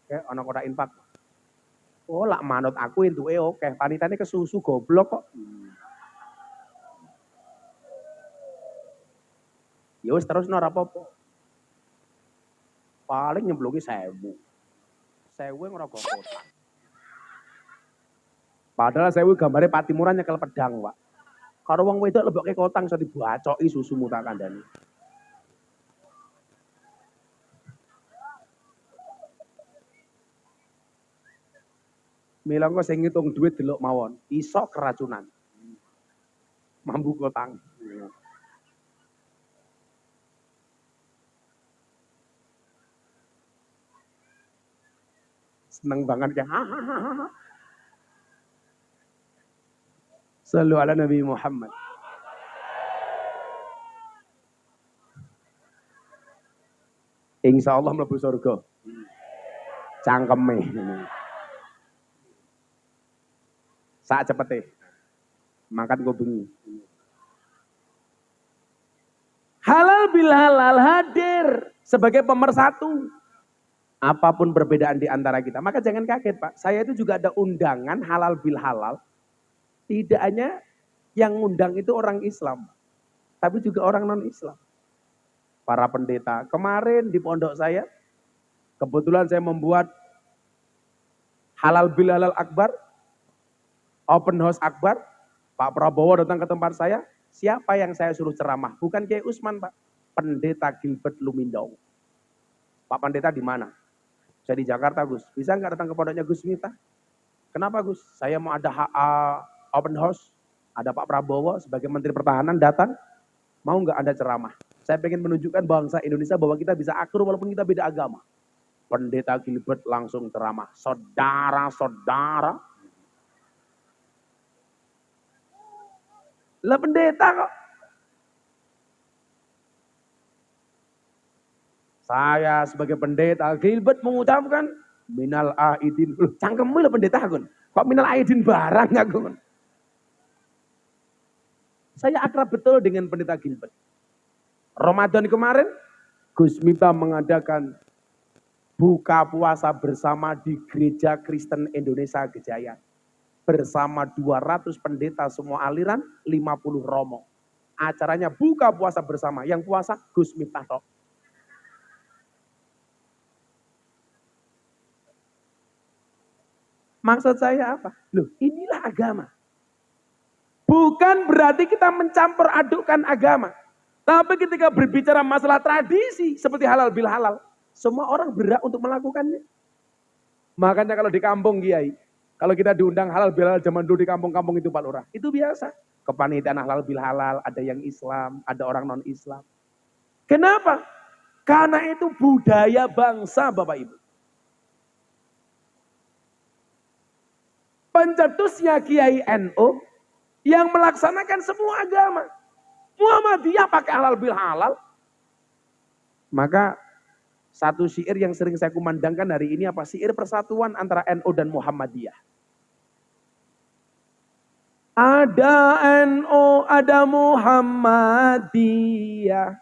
kayak ana kotak infak. Oh, lak manut aku entuke oke, panitane kesusu goblok kok. Ya wis terus ora apa-apa. Paling nyemplungi 1000. 1000 ora kotak. Padahal 1000 gambare Patimuran nyekel pedang, Pak. Karo wong wedok lebokke kotang iso dibacoki susumu tak kandhani. Mila kok sing ngitung duit delok mawon, iso keracunan. Mambu kotang. Seneng banget ya. Sallu ala Nabi Muhammad. Insya Allah mlebu surga. Cangkeme. Sak cepete. Makan gue bengi. Halal bil halal hadir sebagai pemersatu. Apapun perbedaan di antara kita. Maka jangan kaget Pak. Saya itu juga ada undangan halal bil halal. Tidak hanya yang undang itu orang Islam. Tapi juga orang non-Islam. Para pendeta. Kemarin di pondok saya. Kebetulan saya membuat halal bil halal akbar. Open house akbar. Pak Prabowo datang ke tempat saya. Siapa yang saya suruh ceramah? Bukan Kiai Usman Pak. Pendeta Gilbert Lumindau. Pak Pendeta di mana? Saya di Jakarta Gus. Bisa nggak datang ke pondoknya Gus Miftah? Kenapa Gus? Saya mau ada open house. Ada Pak Prabowo sebagai Menteri Pertahanan datang. Mau nggak Anda ceramah? Saya ingin menunjukkan bangsa Indonesia bahwa kita bisa akur walaupun kita beda agama. Pendeta Gilbert langsung ceramah. Saudara-saudara. Lah pendeta kok. Saya sebagai pendeta Gilbert mengucapkan minal aidin. Loh, cangkemmu lah pendeta Gun. Kok minal aidin barang ya Gun? Saya akrab betul dengan pendeta Gilbert. Ramadan kemarin Gus Miftah mengadakan buka puasa bersama di Gereja Kristen Indonesia Gejayan. Bersama 200 pendeta semua aliran, 50 romo. Acaranya buka puasa bersama. Yang puasa Gus Miftah tok. Maksud saya apa? Loh, inilah agama. Bukan berarti kita mencampur adukkan agama. Tapi ketika berbicara masalah tradisi seperti halal bil halal, semua orang berhak untuk melakukannya. Makanya kalau di kampung Kiai, kalau kita diundang halal bil halal zaman dulu di kampung-kampung itu Pak Lurah, itu biasa. Kepanitiaan halal bil halal, ada yang Islam, ada orang non-Islam. Kenapa? Karena itu budaya bangsa Bapak Ibu. Pencetusnya Kiai NU yang melaksanakan semua agama. Muhammadiyah pakai halal bil halal. Maka satu syair yang sering saya kumandangkan hari ini apa? Syair persatuan antara NU dan Muhammadiyah. Ada NU, ada Muhammadiyah,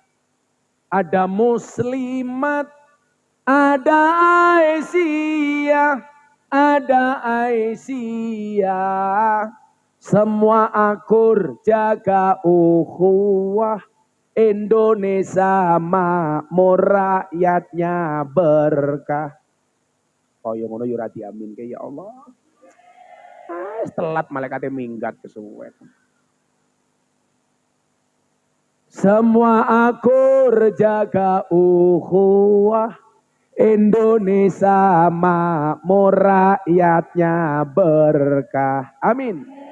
ada Muslimat, ada Aisyah, ada Aisyah. Semua akur jaga ukhuwah. Indonesia makmur rakyatnya berkah. Oh ya ngono yo ora diaminke ya Allah. Telat malaikatnya minggat kesuwen. Semua akur jaga ukhuwah. Indonesia makmur rakyatnya berkah. Amin.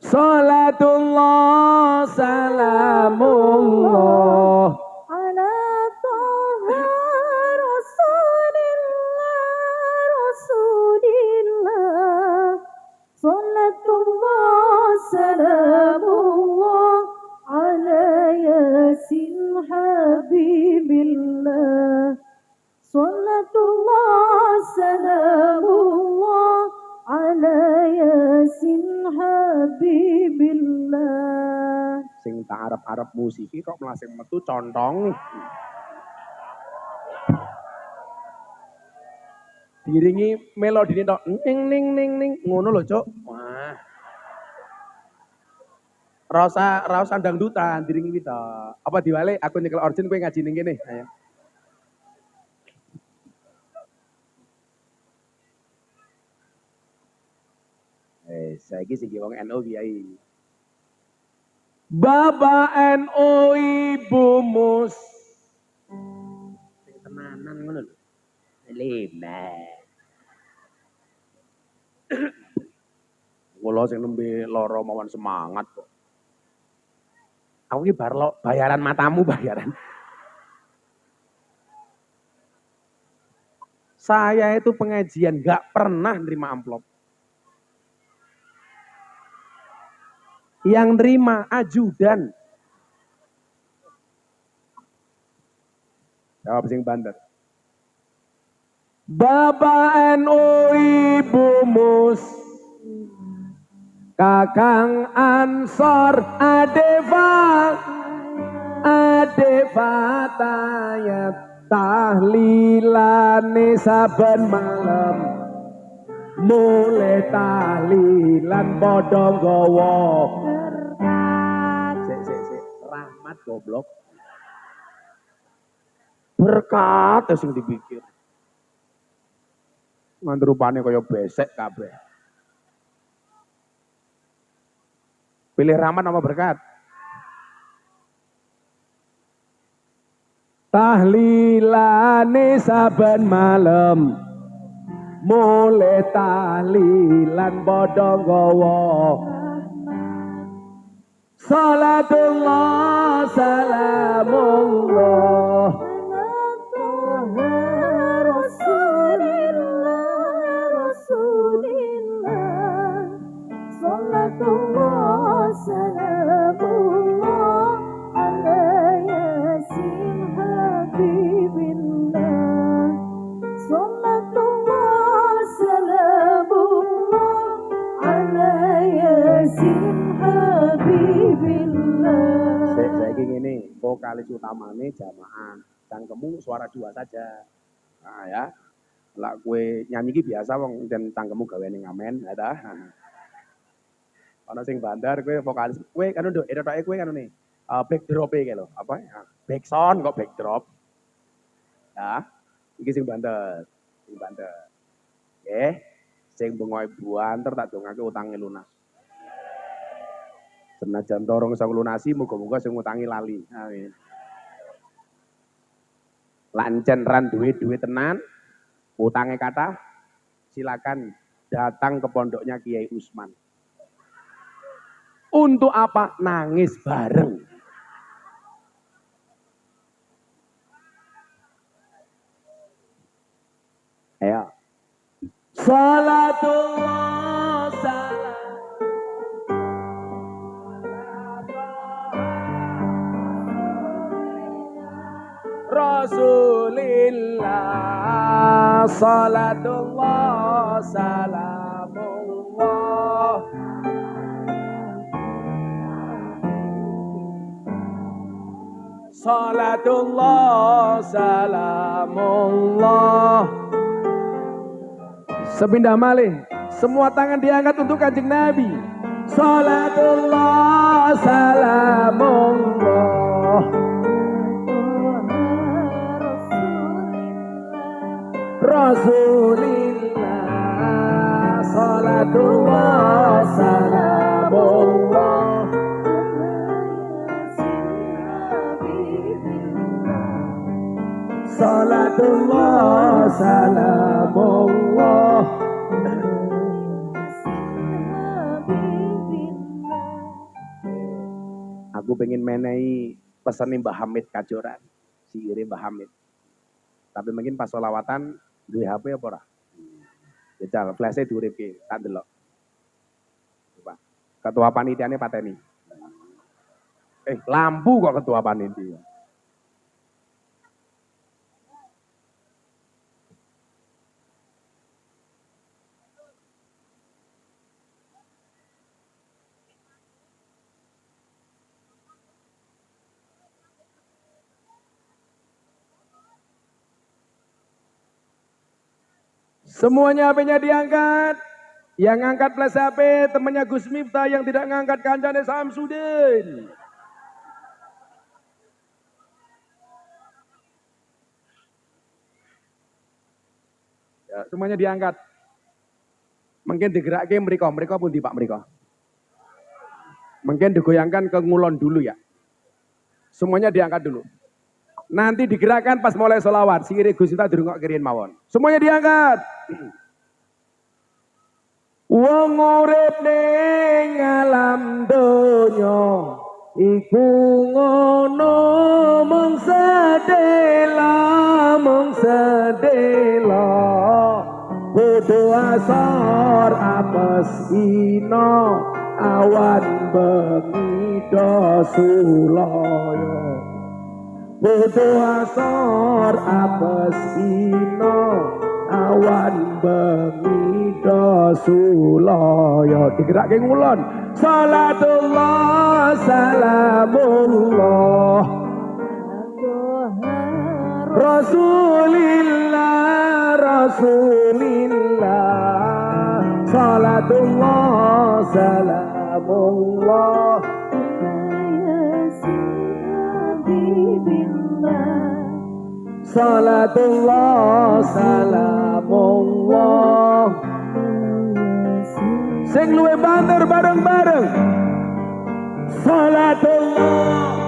Salatullah salamullah ala toha rasulillah salatullah salamullah ala yasin habibillah salatullah salamullah ala yasin habibillah. Sing tak arep-arep musiki kok melasing metu contong. Diringi melodi tok ning ning ning ning ngono lho, Cuk. Wah. Rasa dangdutan diringi kita. Apa diwale aku nyekel origin kowe ngaji ning kene. Ayo. Saiki sing wong NU Kiai. Bapak NU Ibu Mus. Sing tenanan ngono lho. Lima. Kula sing nembe lara mawon semangat kok. Aku iki bar lo bayaran matamu bayaran. Saya itu pengajian gak pernah nerima amplop. Yang nerima ajudan. Jawab sing banter. Bapak NU Ibu Mus, Kakang Ansor Adeva, ade fatayat tahlilane saben malam mulai tahlilan padha nggawa sik rahmat goblok berkat sing dipikir nganti rupane kaya besek kabeh pilih rahmat apa berkat tahlilane saben malam mulai tahlilan padha nggawa salatullah salamullah Rasulillah salatullah salamullah ala yasin habibillah salatullah salamullah ala yasin habibillah. Saya ingin ini vokalis utamanya jamaah cangkemmu suara dua saja nah ya lah kue nyanyi ki biasa wong dan cangkemmu gaweane ngamen ya ta ana sing bandar kue vokalis kue kan nduk etoke kue kan nih backdrop e lho apa back sound kok backdrop ya iki sing banter nggih sing bengoe buanter tak dongake utange lunas senajan dorong iso lunasi muga-muga sing ngutangi lali amin lancen ran duit tenan utangnya kata silakan datang ke pondoknya Kiai Usman untuk apa nangis bareng ayo salatullah salam Rasulillah salatullah salamullah salatullah salamullah sepindah malih semua tangan diangkat untuk Kanjeng Nabi salatullah salamullah Rasulillah salatullah salamullah salatullah salamullah aku pengen menehi pesan Mbah Hamid Kajoran siire Mbah Hamid tapi mungkin pas sholawatan duwe HP apa ora? Jajal flash-e diuripke, tak ndelok. Coba. Ketua panitiane pateni. Lampu kok ketua panitia. Semuanya HP-nya diangkat. Yang ngangkat flash HP temannya Gus Miftah, yang tidak ngangkat kancane Samsudin. Ya, semuanya diangkat. Mungkin digerakkan mereka pun di Pak mereka. Mungkin digoyangkan ke ngulon dulu ya. Semuanya diangkat dulu. Nanti digerakkan pas mulai sholawat. Singire Gus Miftah dirungok kirin mawon. Semuanya diangkat. Wong urip ning alam donya iku ngono mung sedela bodho asor apes ina awan bengi sulaya bodho asor apes ina awan bengi sulaya digerake ngulon salatullah salamullah Rasulillah, Rasulillah, salatullah, salamullah. Salatullah, salamullah. Sing luwe banter bareng-bareng. Salatullah.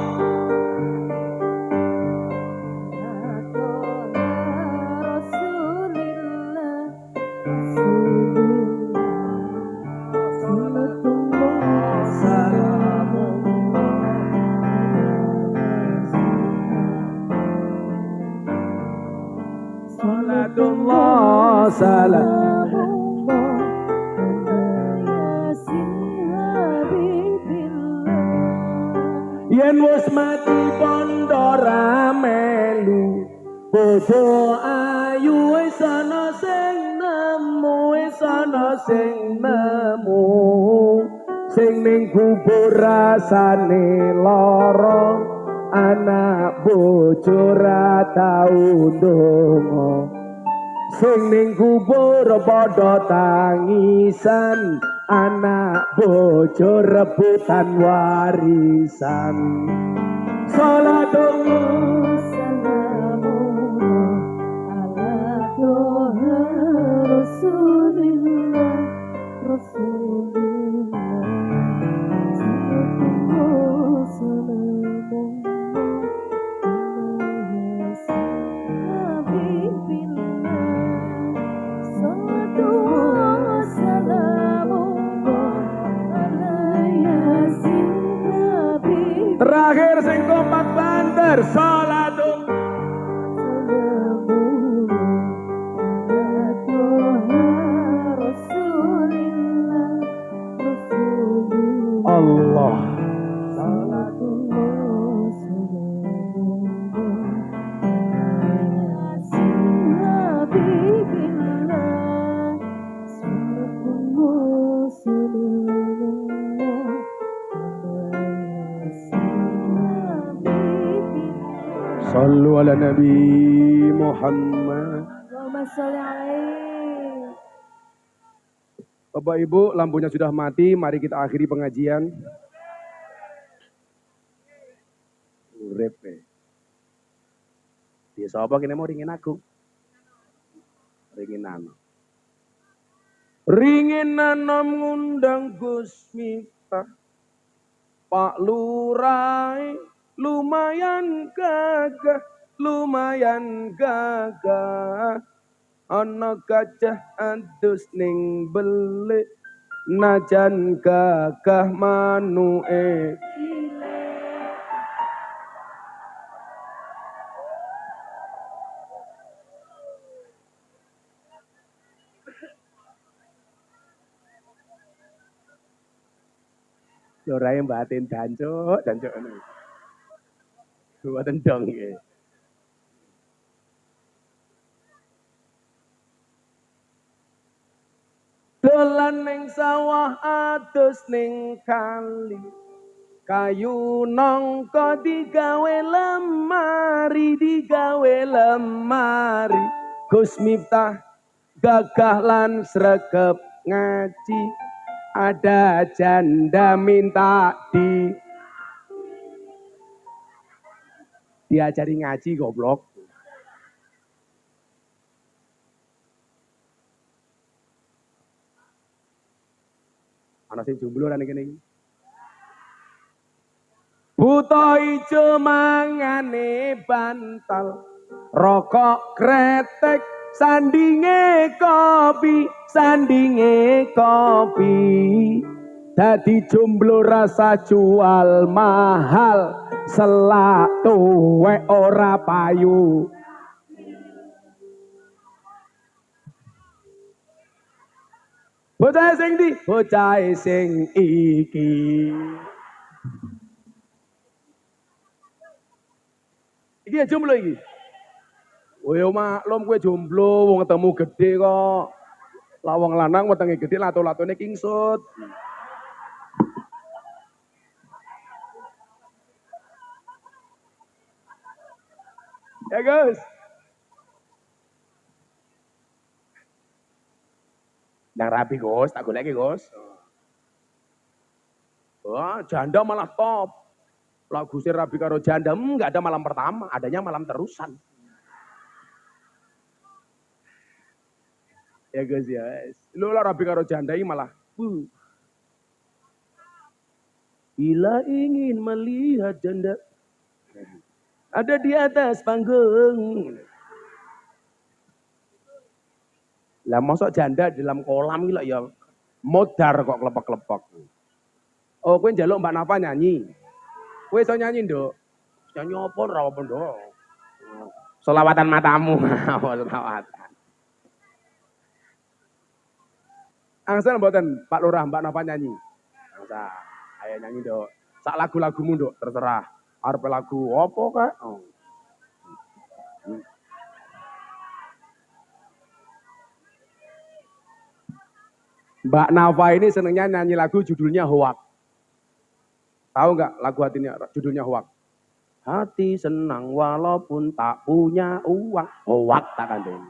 Salatullah, salamullah. Yen wis mati pondo ra melu, bojo ayu wis ana sing nemu, wis ana sing nemu. Sing ning kubur rasane lara, anak bojo ra tau ndonga. Sing ning kubur padha tangisan, anak bojo rebutan warisan. Salatullah, salamullah ala Toha Rasulillah, Rasulillah. Salatullah, salamullah. Terakhir sing kompak banter, salatullah. Allah. Sallu ala Nabi Muhammad. Allahumma sholli alaihi. Bapak Ibu, lampunya sudah mati, mari kita akhiri pengajian. Urip. Dia sapa kene mau ringin aku. Ringinan. Ringinan ngundang Gus Miftah. Pak Lurai lumayan gagah, lumayan gagah. Ana gajah adus ning belik, najan gagah manuke. Lorae mbatin jancuk ngono. Mboten dong nggih. Dolan ning sawah adus ning kali, kayu nangka digawe lemari, digawe lemari. Gus Miftah gagah lan sregep ngaji, ada janda minta diajari ngaji goblok. Ana sing jomblo ra kene iki. Buta ijo mangane bantal, rokok kretek, sandinge kopi, sandinge kopi. Dadi jomblo rasa jual mahal, selak tuwek ora payu. Bocah sing ndi? Bocah sing iki. Iki ya jomblo iki. Oh ya maklum kowe jomblo, wong ketemu gede kok. Lah wong lanang wetenge gede lato-latone kingsut. Ya Gus. Yang rapi Gus, tak goleki Gus. Wah, janda malah top. Lagu si rabi karo janda, enggak ada malam pertama, adanya malam terusan. Ya Gus ya. Lu lah rabi karo janda ini malah. Bila ingin melihat janda ada di atas panggung. Lah mosok janda di dalam kolam iki ya modar kok klepek-klepek. Oh, kowe njaluk Mbak Nafa nyanyi. Kowe iso nyanyi, Nduk? Nyanyi apa ora apa, Nduk? Selawatan matamu. Selawatan. Angsal mboten Pak Lurah Mbak Nafa nyanyi. Angsal. Ayo nyanyi, Nduk. Sak lagu-lagumu, Nduk, terserah. Arep lagu apa kak? Oh. Mbak Nafa ini senengnya nyanyi lagu judulnya Hoak. Tahu nggak lagu hatinya judulnya Hoak? Hati senang walaupun tak punya uang. Hoak tak kandung.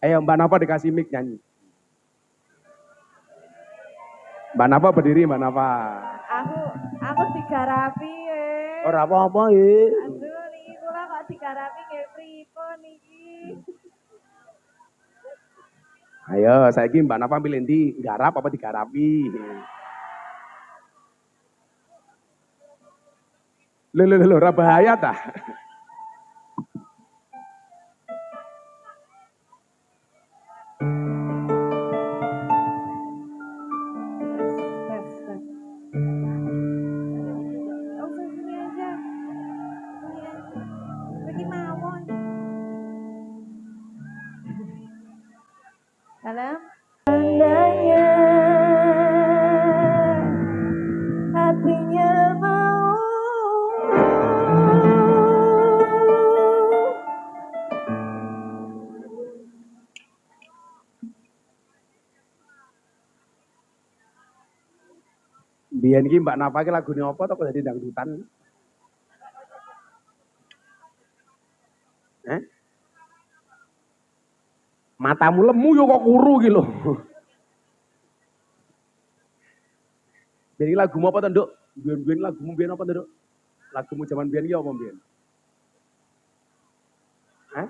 Ayo Mbak Nafa dikasih mic nyanyi. Mbak Nafa berdiri Mbak Nafa. Aku digarapi Ora apa-apa ya. Aduh niki kula kok digarapi nggih pripun niki. Ayo saiki Mbak Nafa pilih ndi, garap apa digarapi? Lho, ora bahaya tah? Salam. Andainya hatinya mau Biyen iki Mbak Nafa iki lagune apa to kok dadi dangdutan? Matamu lemu yo kok kuru iki lho. Biyen lagumu apa to, Nduk? Biyen lagumu biyen apa to, Nduk? Lagumu zaman biyen iki apa biyen? Hah?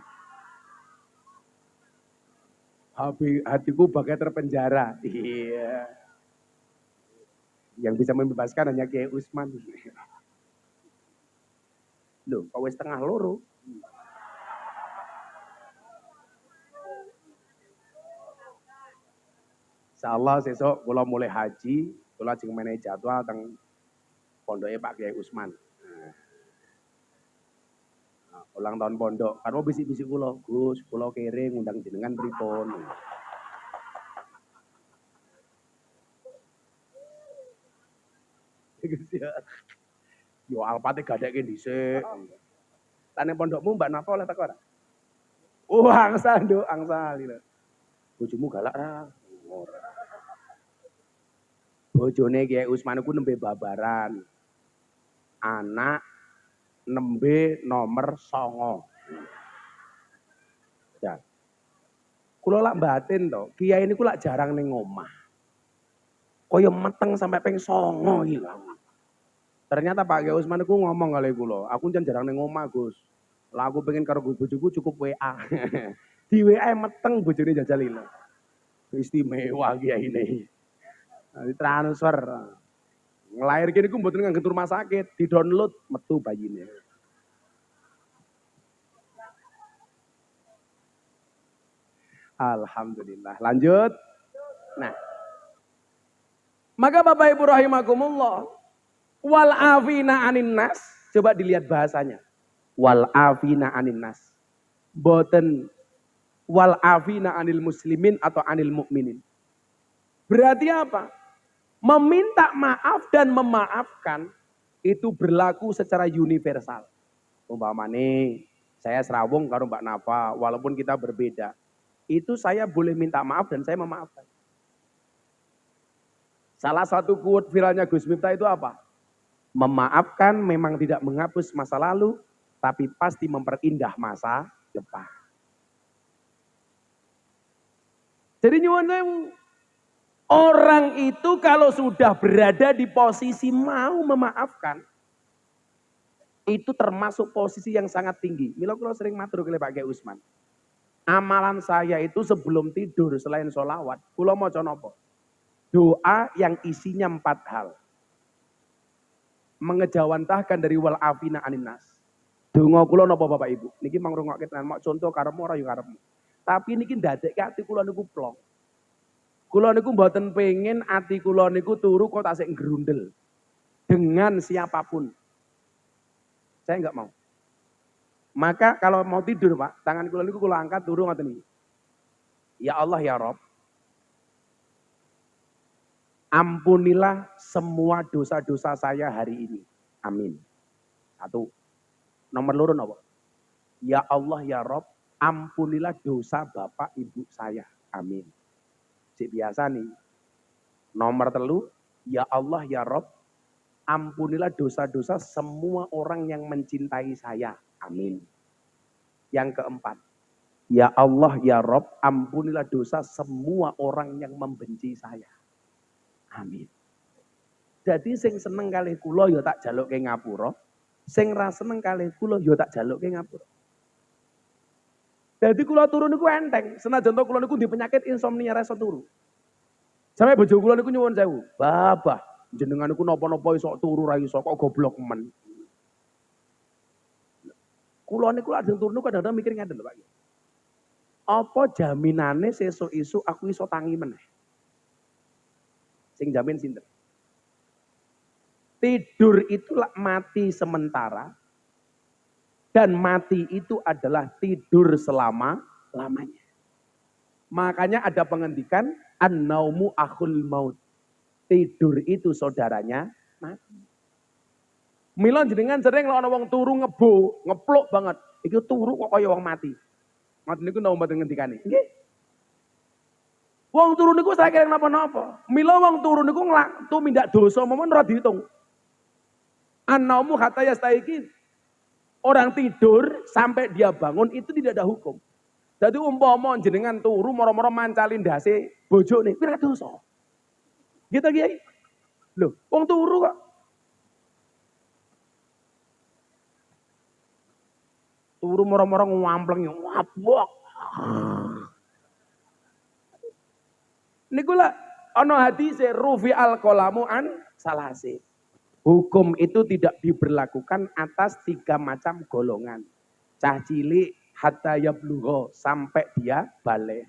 Hatiku bagai terpenjara. Iya. Yang bisa membebaskan hanya Kiai Usman. Loh, kok wis tengah loro? Insyaallah sesuk kula mulai haji, kula ajeng menehi jadwal teng pondoke Pak Kiai Usman. Nah, ulang tahun pondok, kan mau bisik-bisik kula, Gus, kula kere ngundang jenengan pripun. Yo alpate gadekke dhisik. Tane pondokmu Mbak Nafa oleh teko ora? Angsal, Nduk, angsal. Bojomu galak ra? Ora. Bojone Kiai Usman iku nembe babaran. Anak nembe nomor 9. Ya. Kula lak batin to, Kiai niku lak jarang ning omah. Kaya meteng sampai ping 9 iki lho. Ternyata Pak Kiai Usman iku ngomong kali kula, aku jan jarang ning omah, Gus. Lah aku pengen karo bojoku cukup WA. Di WA meteng bojone jajal lho. Istimewa Kiai ini. Di transfer. Ngelahirke niku mboten nganggo rumah sakit, di-download metu bayine. Alhamdulillah. Lanjut. Nah. Maka Bapak Ibu rahimakumullah, wal afina anin nas, coba dilihat bahasanya. Wal afina anin nas. Boten wal afina anil muslimin atau anil mukminin. Berarti apa? Meminta maaf dan memaafkan itu berlaku secara universal. Umpamane saya serawung karo Mbak Nafa, walaupun kita berbeda, itu saya boleh minta maaf dan saya memaafkan. Salah satu quote viralnya Gus Miftah itu apa? Memaafkan memang tidak menghapus masa lalu, tapi pasti memperindah masa depan. Jadi nyuwun Orang itu kalau sudah berada di posisi mau memaafkan, itu termasuk posisi yang sangat tinggi. Mila kula sering matur ke Pak Kiai Usman. Amalan saya itu sebelum tidur selain sholawat, kula maca napa? Doa yang isinya 4 hal. Mengejawantahkan dari wal afina aninas. Donga kula napa Bapak Ibu? Niki mangrungokke tenan mok contoh karepmu ora ya karepmu. Tapi niki ndadekke ati kula niku plong. Kula niku mboten pengen ati kula niku turu kok tasik ngrundel. Dengan siapapun. Saya enggak mau. Maka kalau mau tidur Pak, tangan kula niku kula angkat turu ngoten iki. Ya Allah ya Rabb. Ampunilah semua dosa-dosa saya hari ini. Amin. 1. Nomor loro napa? Ya Allah ya Rabb, ampunilah dosa bapak ibu saya. Amin. Cik biasa nih. Nomor 3, ya Allah ya Rabb, ampunilah dosa-dosa semua orang yang mencintai saya. Amin. Yang keempat, ya Allah ya Rabb, ampunilah dosa semua orang yang membenci saya. Amin. Jadi sing seneng kalih kula ya tak jalukke ngapura, sing ra seneng kalih kula ya tak jalukke ngapura. Jadi kula turu niku enteng, senajan to kula niku di penyakit insomnia ra iso turu. Sampai bojo kula niku nyuwun sewu, "Babah, jenengan niku napa-napa iso turu ra iso kok goblok men." Kula niku lajeng turu niku kadang-kadang mikir ngeten lho Pak. Apa jaminane sesuk-esuk aku iso tangi meneh? Sing jamin sinten? Tidur itu mati sementara dan mati itu adalah tidur selama-lamanya. Makanya ada pengendikan an-naumu akhul maut. Tidur itu saudaranya mati. Mila jenengan sering lek ana wong turu ngebo, ngepluk banget. Iki turu kok kaya wong mati. Mati niku napa mboten ngendikane? Nggih. Wong turu niku ora kira napa-napa. Mila wong turu niku tumindak dosa momen ora diitung. An-naumu hatta yastaiqin. Orang tidur sampai dia bangun itu tidak ada hukum. Jadi umpama jenengan turu moro-moro mancalin ndase bojone, kuwi ora dosa. Gitu Kiai. Loh, wong turu kok. Turu moro-moro ngwampleng wabok. Niku lah ana hadise rufi al qalamu an salase. Hukum itu tidak diberlakukan atas 3 macam golongan. Cah cilik hatta yablugha sampai dia balik.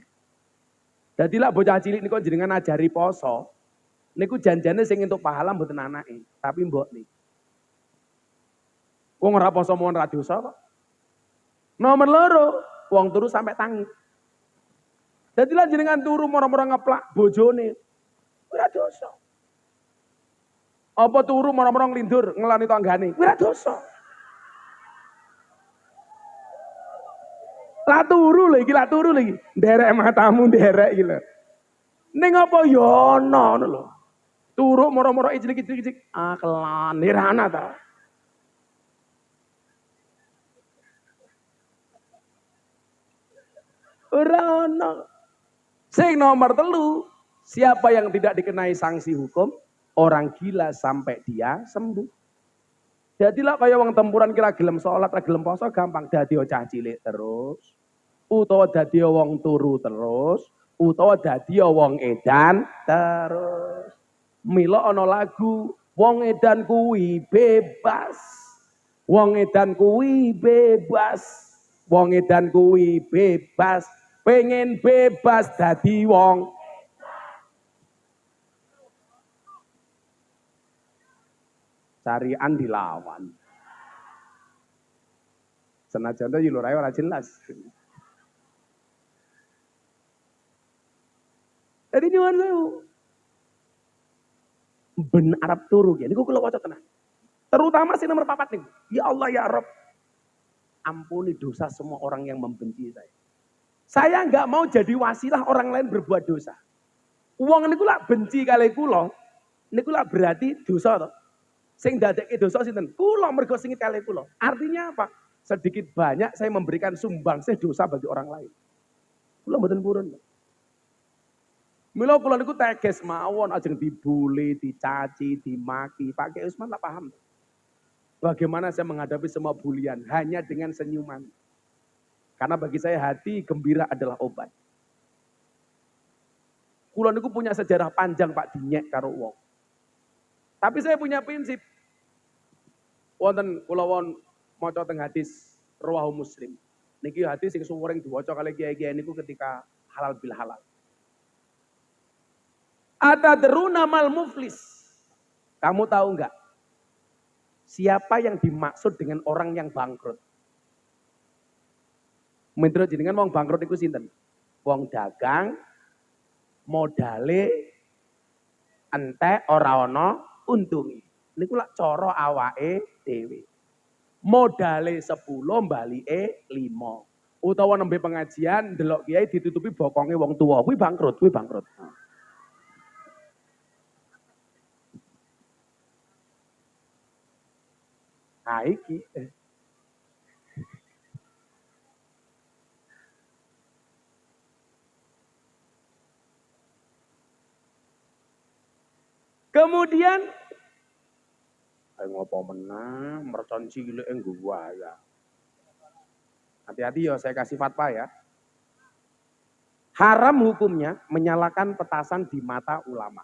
Dadilah bocah cilik niku jenengan ajari poso. Niku janjane sing entuk pahala mboten anake, tapi mbok niku. Wong ora poso mon ra dosa kok. Nomor 2, wong turu sampai tangi. Dadilah jenengan turu moro-moro ngeplak bojone. Ora dosa. Apa turu moro-moro nglindur ngelani tanggane. Ora dosa. Lah turu lagi. Nderek matamu nderek iki lho. Ning apa ya ana ngono lho. Turu moro-moro ijlik-ijlik. Ah kelan nirana ta. Ora ana. Sing nomor 3, siapa yang tidak dikenai sanksi hukum, orang gila sampai dia sembuh. Jadilah kaya wong tempuran kira gelem salat, ra gelem poso gampang dadi cah cilik terus, utawa dadi wong turu terus, utawa dadi wong edan terus. Mila ana lagu, wong edan kuwi bebas. Wong edan kuwi bebas. Wong edan kuwi bebas. Pengen bebas dadi wong. Carian dilawan. Senajan to lho ora jelas. Jadi nyuwun sewu. Ben Arab turu ya niku kula waca tenan. Terutama sing nomor 4 niku. Ya Allah ya Rabb. Ampuni dosa semua orang yang membenci saya. Saya enggak mau jadi wasilah orang lain berbuat dosa. Wong niku lak benci kali kula, niku lak berarti dosa to. Sing dadekke dosa sinten? Kula mergo singit kali kula. Artinya apa? Sedikit banyak saya memberikan sumbangsih dosa bagi orang lain. Kula mboten purun. Mila kula niku teges mawon ajeng dibuli, dicaci, dimaki. Pak Kiai Usman tak paham. Bagaimana saya menghadapi semua bulian hanya dengan senyuman. Karena bagi saya hati gembira adalah obat. Kula niku punya sejarah panjang Pak dinyek karo wong. Tapi saya punya prinsip. Wonten kula won maca teng hadis Rawahu Muslim. Niki hadis sing suwering diwaca kali kiai-kiai niku ketika halal bil halal. Atadruna mal muflis. Kamu tahu enggak? Siapa yang dimaksud dengan orang yang bangkrut? Menurut jenengan wong bangkrut itu sinten? Wong dagang modale entek ora ana untunge. Niku lak cara awake dhewe. Modale 10 balike 5. Utawa nembe pengajian ndelok kiai ditutupi bokonge wong tua. Kuwi bangkrut, kuwi bangkrut. Nah iki kemudian ngopo menah mercon cilik gua ya. Hati-hati ya saya kasih fatwa ya. Haram hukumnya menyalakan petasan di mata ulama.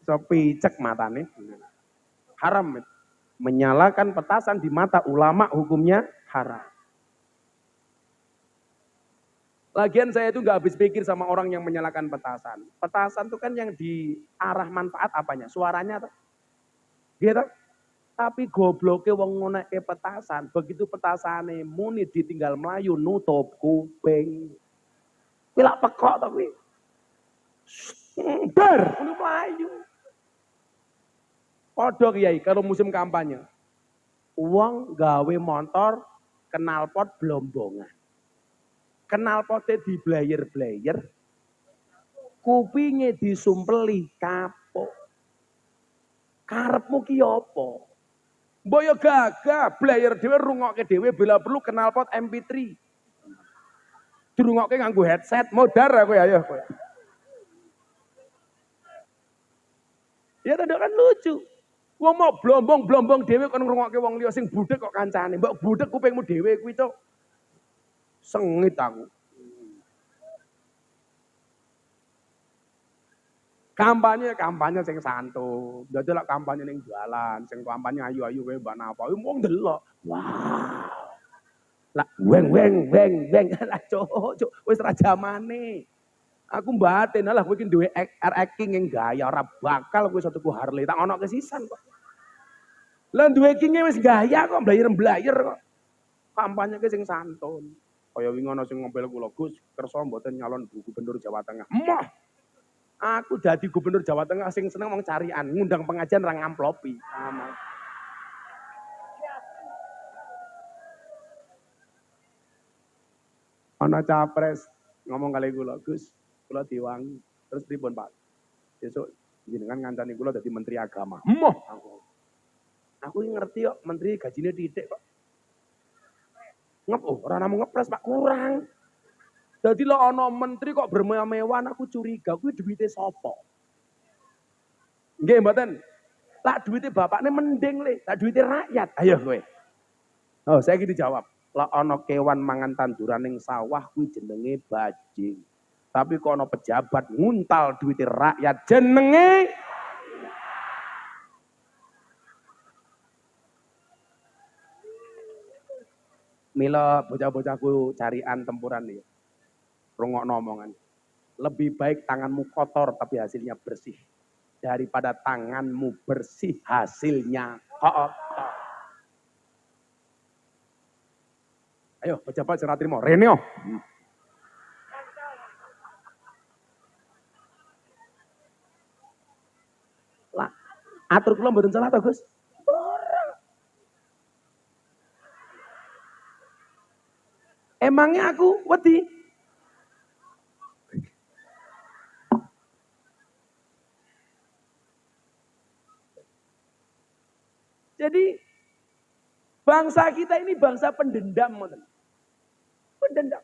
Sepicek matane. Haram. Menyalakan petasan di mata ulama hukumnya haram. Lagian saya itu nggak habis pikir sama orang yang menyalakan petasan. Petasan itu kan yang di arah manfaat apanya? Suaranya tuh. Gitu. Tapi gobloknya wong ngonek petasan. Begitu petasane muni ditinggal melayu nutup kuping. Pilak pekok tapi. Bar, muni melayu. Podok kiai kalau musim kampanye. Uang gawe motor knalpot blombongan. Knalpotnya di blayer-blayer. Kupingnya disumpeli kapok. Karepmu ki apa? Mbok yo gagah, blayer dhewe rungokke dhewe bila perlu knalpot MP3. Dirungokke nganggo headset, modar kowe ayo kowe. Ya tadi kan lucu. Wong mau blombong-blombong dhewe kon ngrungokke wong liya sing budhek kok kancane. Mbok budhek kupingmu dhewe kuwi cuk. Sengit aku. Kampanye sing santun. Dadi lek kampanye ning jalan, sing kampanye ayu-ayu kowe mbak napa. Wong delok. Wow. Lah weng. Lah cuk, wis ra jamane. Aku mbatin lah kowe iki duwe acting yang gaya ora bakal kowe tuku Harley. Tak ono kesisan kok. Lah duwe king wis gaya kok mblayer-mblayer kok. Kampanye ke sing santun. Kaya wingi ana sing ngomel kula, Gus, kersa mboten nyalon gubernur Jawa Tengah. Moh. Aku dadi gubernur Jawa Tengah sing seneng wong carian, ngundang pengajian ra ngamplopi. Ana capres ngomong kali kula, Gus, kula diwangi. Terus pripun, Pak? Besok jenengan ngancani kula dadi menteri agama. Moh. Aku ngerti kok menteri gajine titik kok. Ora namung ngepres Pak, kurang. Jadi lo ono menteri kok bermewah-mewah, aku curiga kuwi duwite sapa? Nggih mboten. Lah duwite bapakne mending le, tak duwite rakyat. Ayo kowe. Oh, saya gitu jawab. Lah ono kewan mangan tanduran ning sawah kuwi jenenge bajing. Tapi kok ono pejabat nguntal duwite rakyat jenenge Mila bocah-bocahku carian tempuran nih. Rungokno omongan. Lebih baik tanganmu kotor tapi hasilnya bersih. Daripada tanganmu bersih hasilnya kotor. Ayo pejabat sing trimo. Reneo. Lah, atur kula mboten salah to, Gus? Emangnya aku wedi? Jadi Bangsa kita ini bangsa pendendam. Pendendam.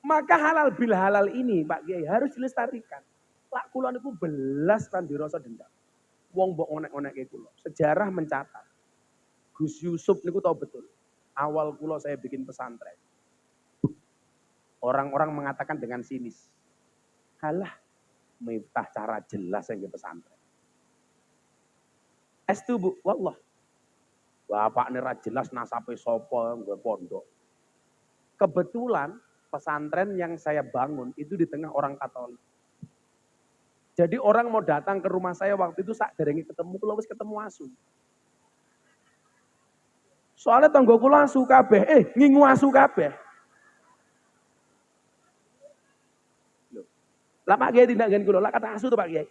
Maka halal bil halal ini Pak Kiai harus dilestarikan. Lak kula niku belas kan dirasa dendam. Wong mbok onek-onekke kula. Sejarah mencatat. Gus Yusuf niku tahu betul. Awal kula saya bikin pesantren. Orang-orang mengatakan dengan sinis. Halah, Miftah cara jelas yang pesantren. Estu Bu, wallah. Bapak nira jelas nasape sopo gue pondok. Kebetulan pesantren yang saya bangun itu di tengah orang Katolik. Jadi orang mau datang ke rumah saya waktu itu sak derenge ketemu kula wis ketemu asu. Soalnya tanggo kula asu kabeh, ngingu asu kabeh. Lah Pak Kiai tindak ngene kula, lah kata asu to Pak Kiai.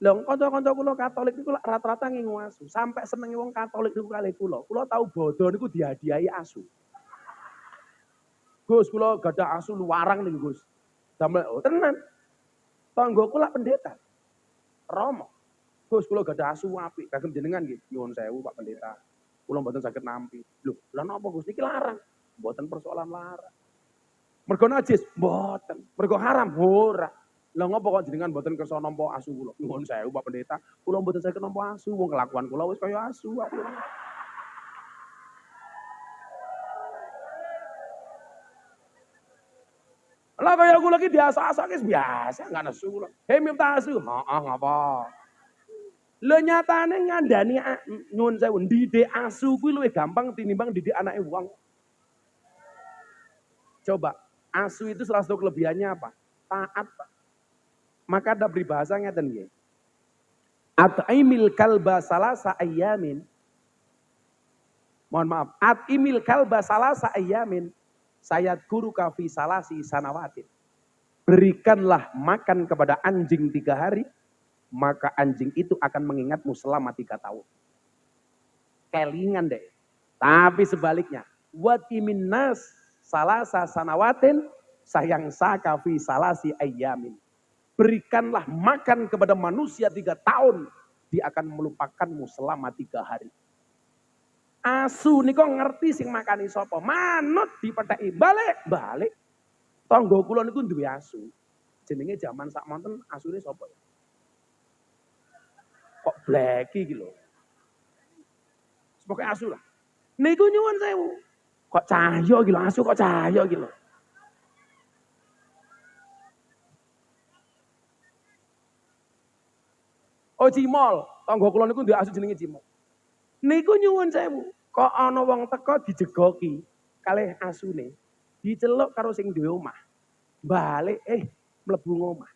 Lah kanca-kanca kula Katolik niku rata-rata ngingu asu. Sampai senenge wong Katolik niku kalih kula. Kula tahu bodo niku dihadiahi asu. Gus kula gadah asu luarang ning Gus. Damel oh tenan. Tangga kula pendeta. Romo. Gus kula gadah asu apik, kagem jenengan nggih. Nyuwun sewu Pak Pendeta. Kula mboten saged nampi. Lho, lha napa Gus niki larang? Mboten persoalan larang. Mergo najis? Mboten. Mergo haram? Ora. Lah ngopo kok jenengan mboten kersa nampa asu kula? Nyuwun sewu Pak Pendeta, kula mboten saged nampa asu, wong kelakuan kula wis kaya asu. Lah kaya kula iki biasa-biasa biasa enggak nesu kula. Hei minta asu. Heeh, ngapa? Lho nyatane ngandani nyuwun sewu ndidik asu kuwi luwih gampang tinimbang didik anake wong. Coba, asu itu salah satu kelebihannya apa? Taat, Pak. Maka ada peribahasa ngeten nggih. At'imil kalba salasa ayyamin. Mohon maaf, at'imil kalba salasa ayyamin. Sayat guru kafi salasi sanawatin. Berikanlah makan kepada anjing 3 hari, maka anjing itu akan mengingatmu selama 3 tahun. Kelingan deh. Tapi sebaliknya, watimin nas salasa sanawatin sayang sakafi salasi ayyamin. Berikanlah makan kepada manusia 3 tahun, dia akan melupakanmu selama 3 hari. Asu niko ngerti sing makani sapa. Manut dipetheki, balik. Tangga kula niku duwe asu. Jenenge jaman sak monten asune sapa ya? Kok bleki iki lho. Pokoke asu lah. Niku nyuwun sewu. Kok cahya iki lho, asu kok cahya iki lho. Oh Cimol, tangga kula niku duwe asu jenenge Cimol. Niku nyuwun sewu, kok ana wong teko dijegoki kalih asune. Diceluk karo sing duwe omah. Balik mlebu omah.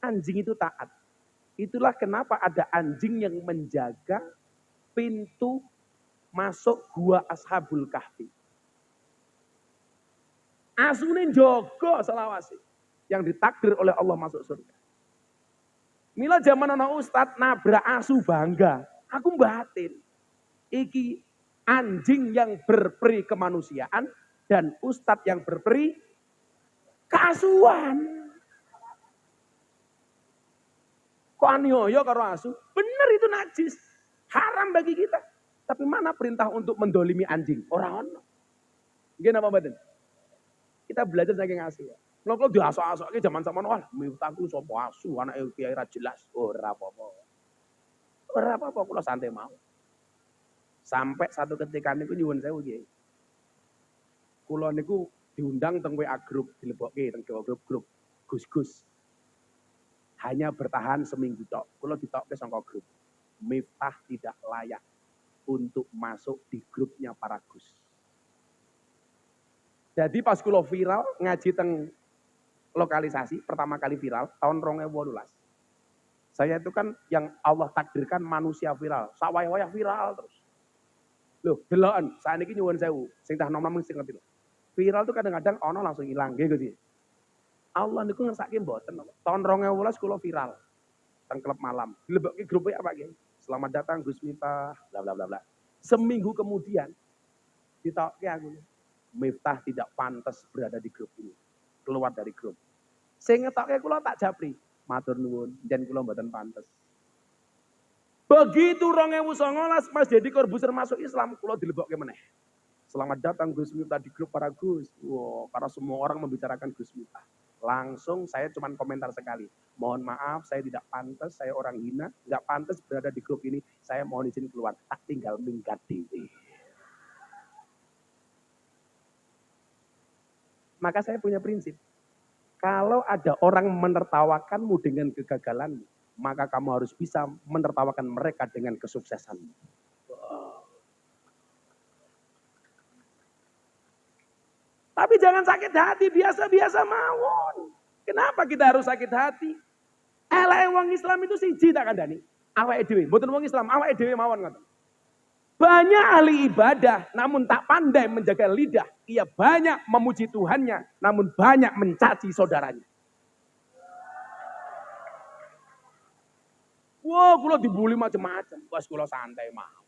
Anjing itu taat. Itulah kenapa ada anjing yang menjaga pintu masuk gua Ashabul Kahfi. Asune njogo selawase yang ditakdir oleh Allah masuk surga. Mila zaman ana ustad nabrak asu bangga. Aku batin. Iki anjing yang berperi kemanusiaan dan ustad yang berperi keasuan. Kok aniaya karo asu? Bener itu najis. Haram bagi kita. Tapi mana perintah untuk mendolimi anjing? Orang ono. Nggih napa mboten? Kita belajar saking asu ya. Kalau diasok-asokke zaman sampean wah Miftahku sapa asu anake kiai ra jelas. Ora apa-apa. Ora apa-apa kula santai mau. Sampai satu ketika niku nyuwun sewu nggih. Kula niku diundang teng WA grup dilebokke teng grup Gus-gus. Hanya bertahan seminggu tok. Kula ditokke saka grup. Miftah tidak layak untuk masuk di grupnya para Gus. Jadi pas kula viral ngaji teng lokalisasi pertama kali viral tahun 2018. Saya itu kan yang Allah takdirkan manusia viral, sawaya-waya viral terus. Loh, deloken, saiki nyuwun sewu, sing tah nom-nom sing ngerti. Viral tuh kadang-kadang ono langsung hilang nggih Gusti. Allah niku ngersake mboten. Tahun 2018 kula viral teng klub malam. Dilebokke grup apa nggih? Selamat datang Gus Miftah, bla bla bla bla. Seminggu kemudian ditokke aku. Miftah tidak pantas berada di grup ini. Keluar dari grup. Sing ngetokke kula tak japri, matur nuwun, jan kula mboten pantes. Begitu 2019 Mas Deddy Corbuzier masuk Islam, kula dilebokke meneh. Selamat datang Gus Miftah di grup para Gus. Wow, karena semua orang membicarakan Gus Miftah. Langsung saya cuma komentar sekali. Mohon maaf, saya tidak pantas, saya orang hina, nggak pantas berada di grup ini. Saya mohon izin keluar, tak tinggal minggat dewe. Maka saya punya prinsip. Kalau ada orang menertawakanmu dengan kegagalanmu, maka kamu harus bisa menertawakan mereka dengan kesuksesanmu. Tapi jangan sakit hati, biasa-biasa mawon. Kenapa kita harus sakit hati? Elek wong Islam itu siji tak kandhani. Awake dhewe, mboten wong Islam, awake dhewe mawon ngoten. Banyak ahli ibadah, namun tak pandai menjaga lidah. Ia banyak memuji Tuhannya, namun banyak mencaci saudaranya. Wah, kula dibully macam-macam. Bos kula santai mawon.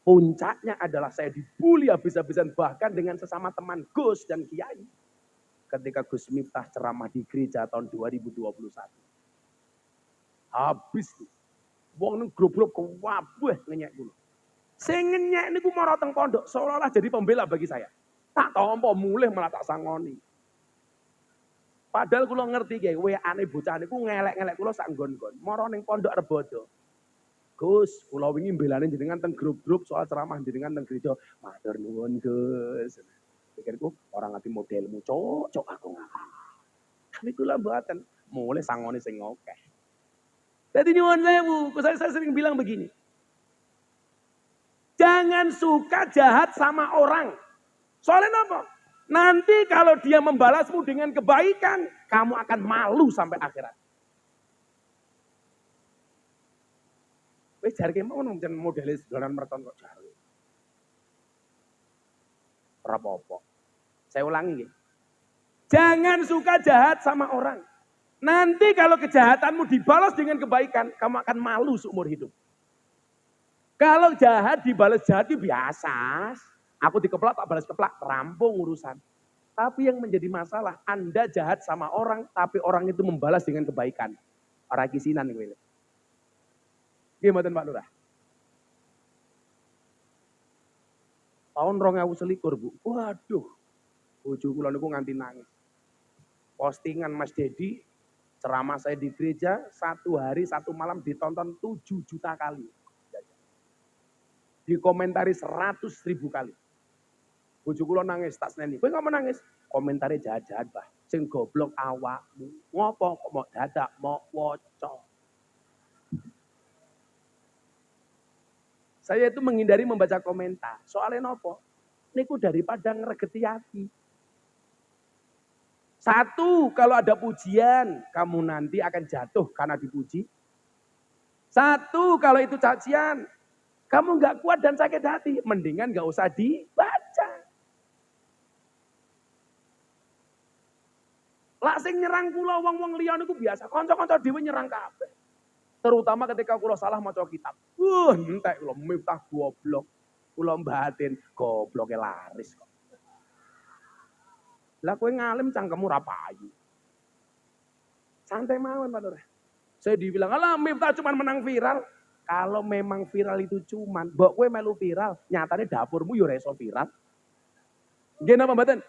Puncaknya adalah saya dibully habis-habisan bahkan dengan sesama teman Gus dan Kiai. Ketika Gus Miftah ceramah di gereja tahun 2021. Habis tuh. Wong nang grup-grup kewabeh ngenyek kula. Sing ngenyek niku mara teng pondok seolah-olah jadi pembela bagi saya. Tak tampa mulih malah tak sangoni. Padahal kula ngerti nggih, WA-ne bocah niku ngelek-ngelek kula sak nggon-nggon. Mara ning pondok Rebodo. Gus, kula wingi mbelane jenengan teng grup-grup soal ceramah jenengan teng gereja. Matur nuwun, Gus. Pikirku orang ngerti modelmu cocok aku ngalah. Tapi kula mboten, mulai sangone sing akeh. Dadi nyuwun sewu, saya sering bilang begini. Jangan suka jahat sama orang. Soalnya apa? Nanti kalau dia membalasmu dengan kebaikan, kamu akan malu sampai akhirat. Wis jarke mau jan modele dolanan merton kok jarke. Ora apa-apa. Saya ulangi nggih. Jangan suka jahat sama orang. Nanti kalau kejahatanmu dibalas dengan kebaikan, kamu akan malu seumur hidup. Kalau jahat dibalas jahat itu biasa. Aku dikeplak tak balas keplak, rampung urusan. Tapi yang menjadi masalah, Anda jahat sama orang, tapi orang itu membalas dengan kebaikan. Ora kisinan kowe. Gimana Pak Lurah? Tahun 2021, Bu. Waduh. Bojo kula niku nganti nangis. Postingan Mas Deddy, ceramah saya di gereja, 1 hari 1 malam ditonton 7 juta kali. Dikomentari 100.000 kali. Bojo kula nangis, tak seneni. Kowe ngapa nangis? Komentare jahat-jahat, Bah. Sing goblok awakmu. Ngopo kok mau dadak mau waca. Saya itu menghindari membaca komentar. Soalnya nopo? Niku daripada ngregeti hati. 1, kalau ada pujian, kamu nanti akan jatuh karena dipuji. 1, kalau itu cacian, kamu nggak kuat dan sakit hati. Mendingan nggak usah dibaca. Lah sing nyerang kula wong-wong liya niku biasa. Kanca-kanca dhewe nyerang kabeh. Terutama ketika kula salah maca kitab. Entek kula Miftah goblok. Kula batin gobloke laris kok. Lah kowe ngalim cangkemmu ra payu. Santai mawon Pak Nur. Saya dibilang, "Alah Miftah cuma menang viral." Kalau memang viral itu cuman, mbok kowe melu viral, nyatane dapurmu yo ora iso viral. Nggih napa mboten?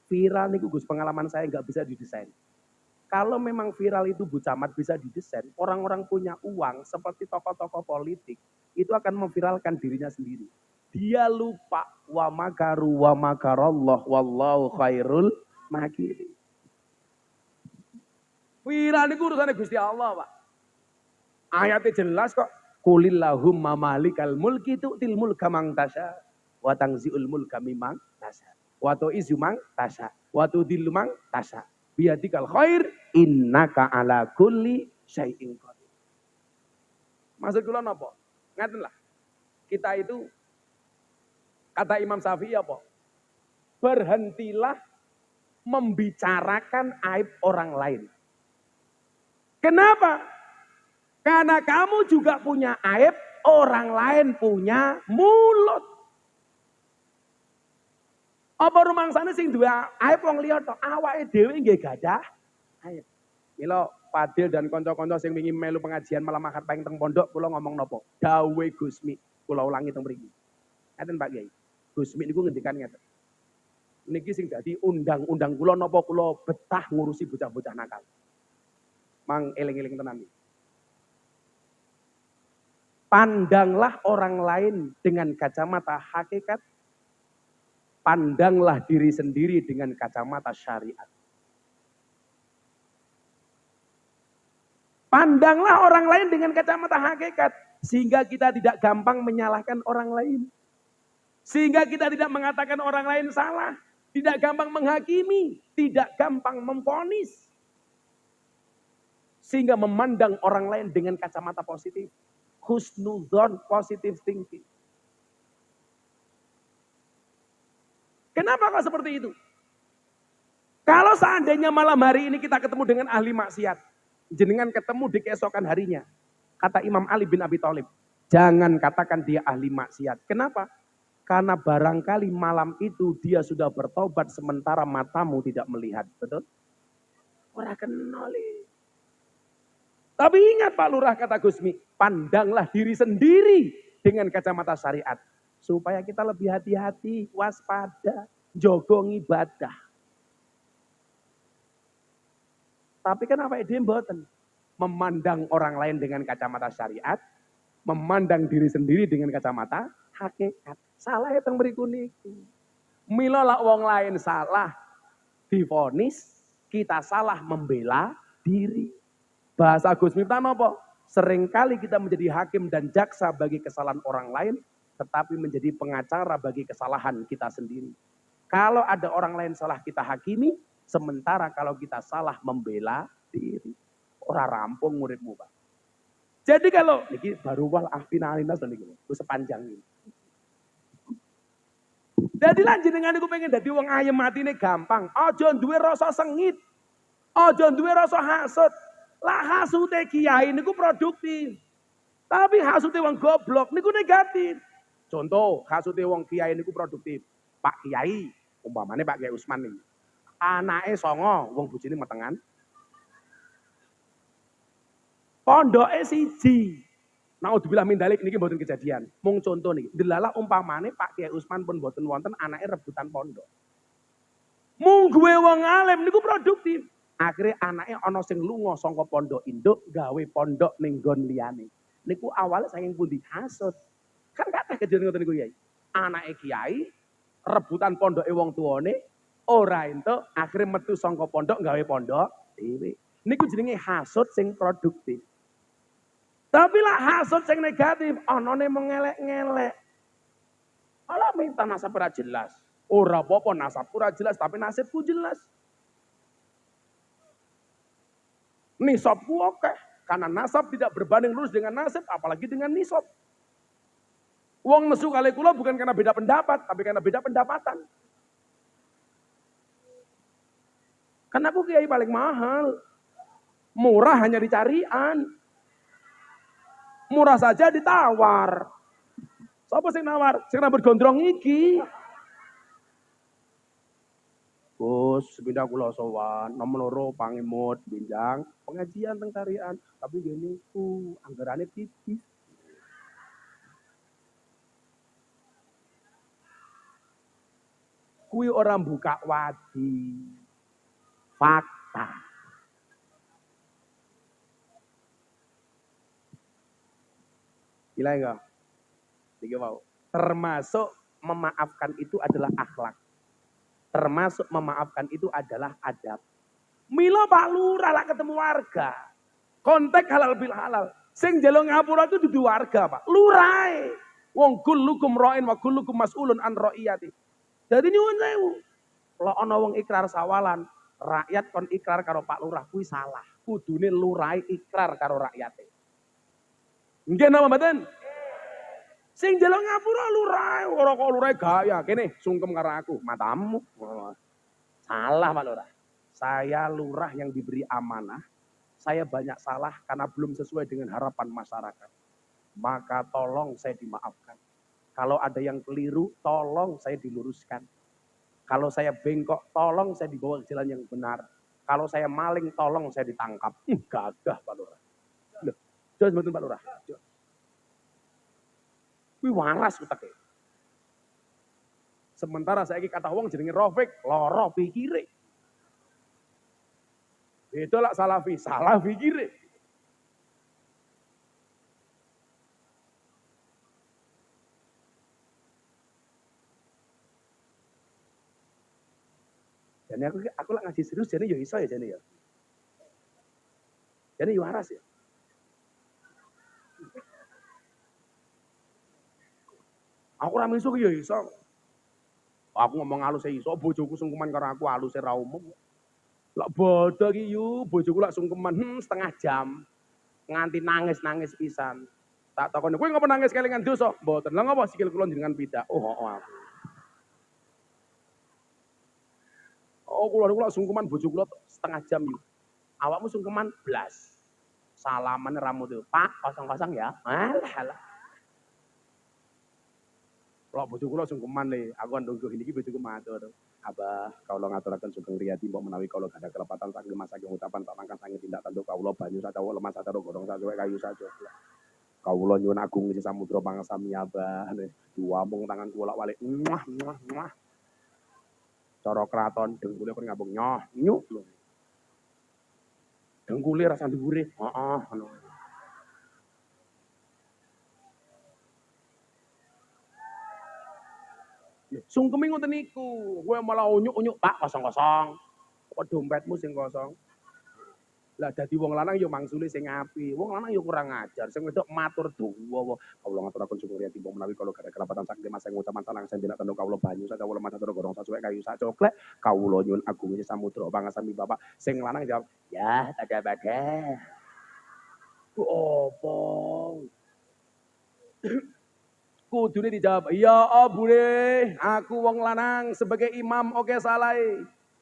Viral niku Gus pengalaman saya nggak bisa didesain. Kalau memang viral itu Bu Camat bisa didesain, orang-orang punya uang seperti tokoh-tokoh politik, itu akan memviralkan dirinya sendiri. Dia lupa wa makaru wa makarallah wallahu khairul makirin. Viral itu urusannya Gusti Allah, Pak. Ayatnya jelas kok. Qulillahumma malikal mulki tu'til mulka man tasya wa tanzi'ul mulka mimman tasya wa tu'izzu man tasya wa tudhillu man tasya. Biyadikal khair innaka ala kulli syai'in qadir. Maksud kula napa? Ngaten lah. Kita itu kata Imam Syafi'i apa? Berhentilah membicarakan aib orang lain. Kenapa? Karena kamu juga punya aib, orang lain punya mulut. Apa rumangsane sing duwe aib wong liya tok, awake dhewe nggih gadah aib. Mila Fadil dan konco-konco sing wingi melu pengajian malam akad paing teng pondok kula ngomong nopo? Dawe Gusmi. Kula ulangi teng mriki. Ngeten Pak Kiai. Gusmi niku ngendikan ngeten. Niki sing dadi undang-undang kula napa kula betah ngurusi bocah-bocah nakal. Mang eling-eling tenan iki. Pandanglah orang lain dengan kacamata hakikat. Pandanglah diri sendiri dengan kacamata syariat. Pandanglah orang lain dengan kacamata hakikat. Sehingga kita tidak gampang menyalahkan orang lain. Sehingga kita tidak mengatakan orang lain salah. Tidak gampang menghakimi. Tidak gampang memvonis. Sehingga memandang orang lain dengan kacamata positif. Husnudzon, positive thinking. Kenapa kok seperti itu? Kalau seandainya malam hari ini kita ketemu dengan ahli maksiat. Jenengan ketemu di keesokan harinya. Kata Imam Ali bin Abi Thalib. Jangan katakan dia ahli maksiat. Kenapa? Karena barangkali malam itu dia sudah bertobat sementara matamu tidak melihat. Betul? Orang kenali. Tapi ingat Pak Lurah kata Gusmi. Pandanglah diri sendiri dengan kacamata syariat. Supaya kita lebih hati-hati, waspada, jogong ibadah. Tapi kenapa dia mboten? Memandang orang lain dengan kacamata syariat, memandang diri sendiri dengan kacamata hakikat. Salah ya teng mriku niku. Mila lak wong lain salah divonis, kita salah membela diri. Bahasa Gus Miftah napa? Seringkali kita menjadi hakim dan jaksa bagi kesalahan orang lain, tetapi menjadi pengacara bagi kesalahan kita sendiri. Kalau ada orang lain salah kita hakimi, sementara kalau kita salah membela diri. Orang rampung muridmu Pak. Jadi kalau, ini baru wal afinalinas dan itu sepanjang ini. Jadi lanjut dengan aku pengen jadi wong ayem mati ini gampang. Ojo duwe rasa sengit. Ojo duwe rasa hasut. Lah hasute kiai niku produktif. Tapi hasute wong goblok niku negatif. Contoh, hasute wong kiai niku produktif. Pak Kiai, umpamane Pak Kiai Usman nih. Anake songo, wong bojone metengan. Pondoke siji. Nah, dibilang mindalik niki mboten kejadian. Mung contoh nih, delalah umpamane Pak Kiai Usman pun mboten wonten anake rebutan pondok. Mung gue wong alim niku produktif. Akhirnya anaknya ana sing lunga saka pondok induk gawe pondok ning nggon liyane. Niku awalnya saking pundi hasud. Kan kathah kejadian ngoten niku Yai. Anake kiai rebutan pondoke wong tuane ora entuk, akhirnya metu saka pondok gawe pondok dhewe. Niku jenenge hasud sing produktif. Tapi lah hasud sing negatif, anane mengelek-ngelek. Alah minta nasab ora jelas. Ora apa-apa nasabku ora jelas, tapi nasibku jelas. Nisabku oke, karena nasab tidak berbanding lurus dengan nasib, apalagi dengan nisab. Wong nesu kali kula bukan karena beda pendapat, tapi karena beda pendapatan. Karena aku kiai paling mahal. Murah hanya dicarian. Murah saja ditawar. Siapa sing nawar? Sing rambut gondrong iki. Gus, sepindah kula sowan, nomor loro pangimut binjang pengajian teng tarian, tapi gini anggarane tipis. Kuwi orang buka wadi. Fakta. Gila enggak? Tiga mau. Termasuk memaafkan itu adalah akhlak. Termasuk memaafkan itu adalah adab. Milo Pak Lurah lah ketemu warga. Kontak halal bil halal. Sing jelo ngapura itu dudu warga Pak. Lurai. Wong kullukum ra'in wa kullukum mas'ulun an ra'iyati. Jadi nyuwun sewu. Lah ana wong ikrar sawalan, rakyat kon ikrar karo Pak Lurah kuwi salah. Kudune lurai ikrar karo rakyate. Nggih napa mboten? Sing jelo ngapura lurai, ora kok lurai gaya. Kene sungkem karo aku, matamu. Salah Pak Lurah. Saya lurah yang diberi amanah. Saya banyak salah karena belum sesuai dengan harapan masyarakat. Maka tolong saya dimaafkan. Kalau ada yang keliru, tolong saya diluruskan. Kalau saya bengkok, tolong saya dibawa ke jalan yang benar. Kalau saya maling, tolong saya ditangkap. Gagah Pak Lurah. Loh, jos mboten Pak Lurah. Kuwi waras uteke. Sementara saiki kata wong jenenge Rafiq, lara pikire. Beda lak Salafi, salah pikire. Jadi aku lak ngaji serius jadi ya iso ya jadi ya. Jadi waras ya. Aku ra miso ya iso. Aku ngomong halus iso, bojoku sungkeman karo aku halus ra umum. Lak bodoh iki yu, bojoku lak sungkeman setengah jam. Nganti nangis-nangis pisan. Tak takoni, kowe ngapa nangis kelingan dosa? Mboten. Lah ngapa sikil kula jenengan pidak? Oh, aku. Oh, kula sungkeman bojo kula setengah jam yu. Awakmu sungkeman blas. Salaman ramu tuh. Pak, kosong-kosong ya. Alah. Kalau bojo kula sungkeman le, aku ndonggo niki bojoku matur. Abah, kaula ngaturaken sugeng riyadi mbok menawi kaula gadah kelepatan saking masaking ucapan tak langkah sanget tindak tanduk kaula banyu sacawa lemah sacara godhong sacuwek kayu saja. Kaula nyuwun agung isi samudra pangasami Abah. Dua mung tangan kula walik. Muah. Cara kraton dengkule kon ngambung nyoh, nyuk lho. Dengkule rasa dhuwure. Heeh, ngono. Sungkeme ngoten niku. Kowe malah unyuk-unyuk, Pak, kosong-kosong. Kok dompetmu sing kosong? Lah dadi wong lanang ya mangsule sing apik. Wong lanang ya kurang ajar. Sing wedok matur dawa. Kawula ngaturaken syukur ya timbang menawi kala gadah kelapatan sakti mas sing utaman salang sendina tanduk kawula banyu saca wala matur gorong sacuwek kayu sak coklek. Kawula nyuwun agung samudra pangasami Bapak. Sing lanang jawab, "Ya, pada-pada." Ku opo? Kudune dijawab, "Iya, oh Bune, aku wong lanang sebagai imam oke salah.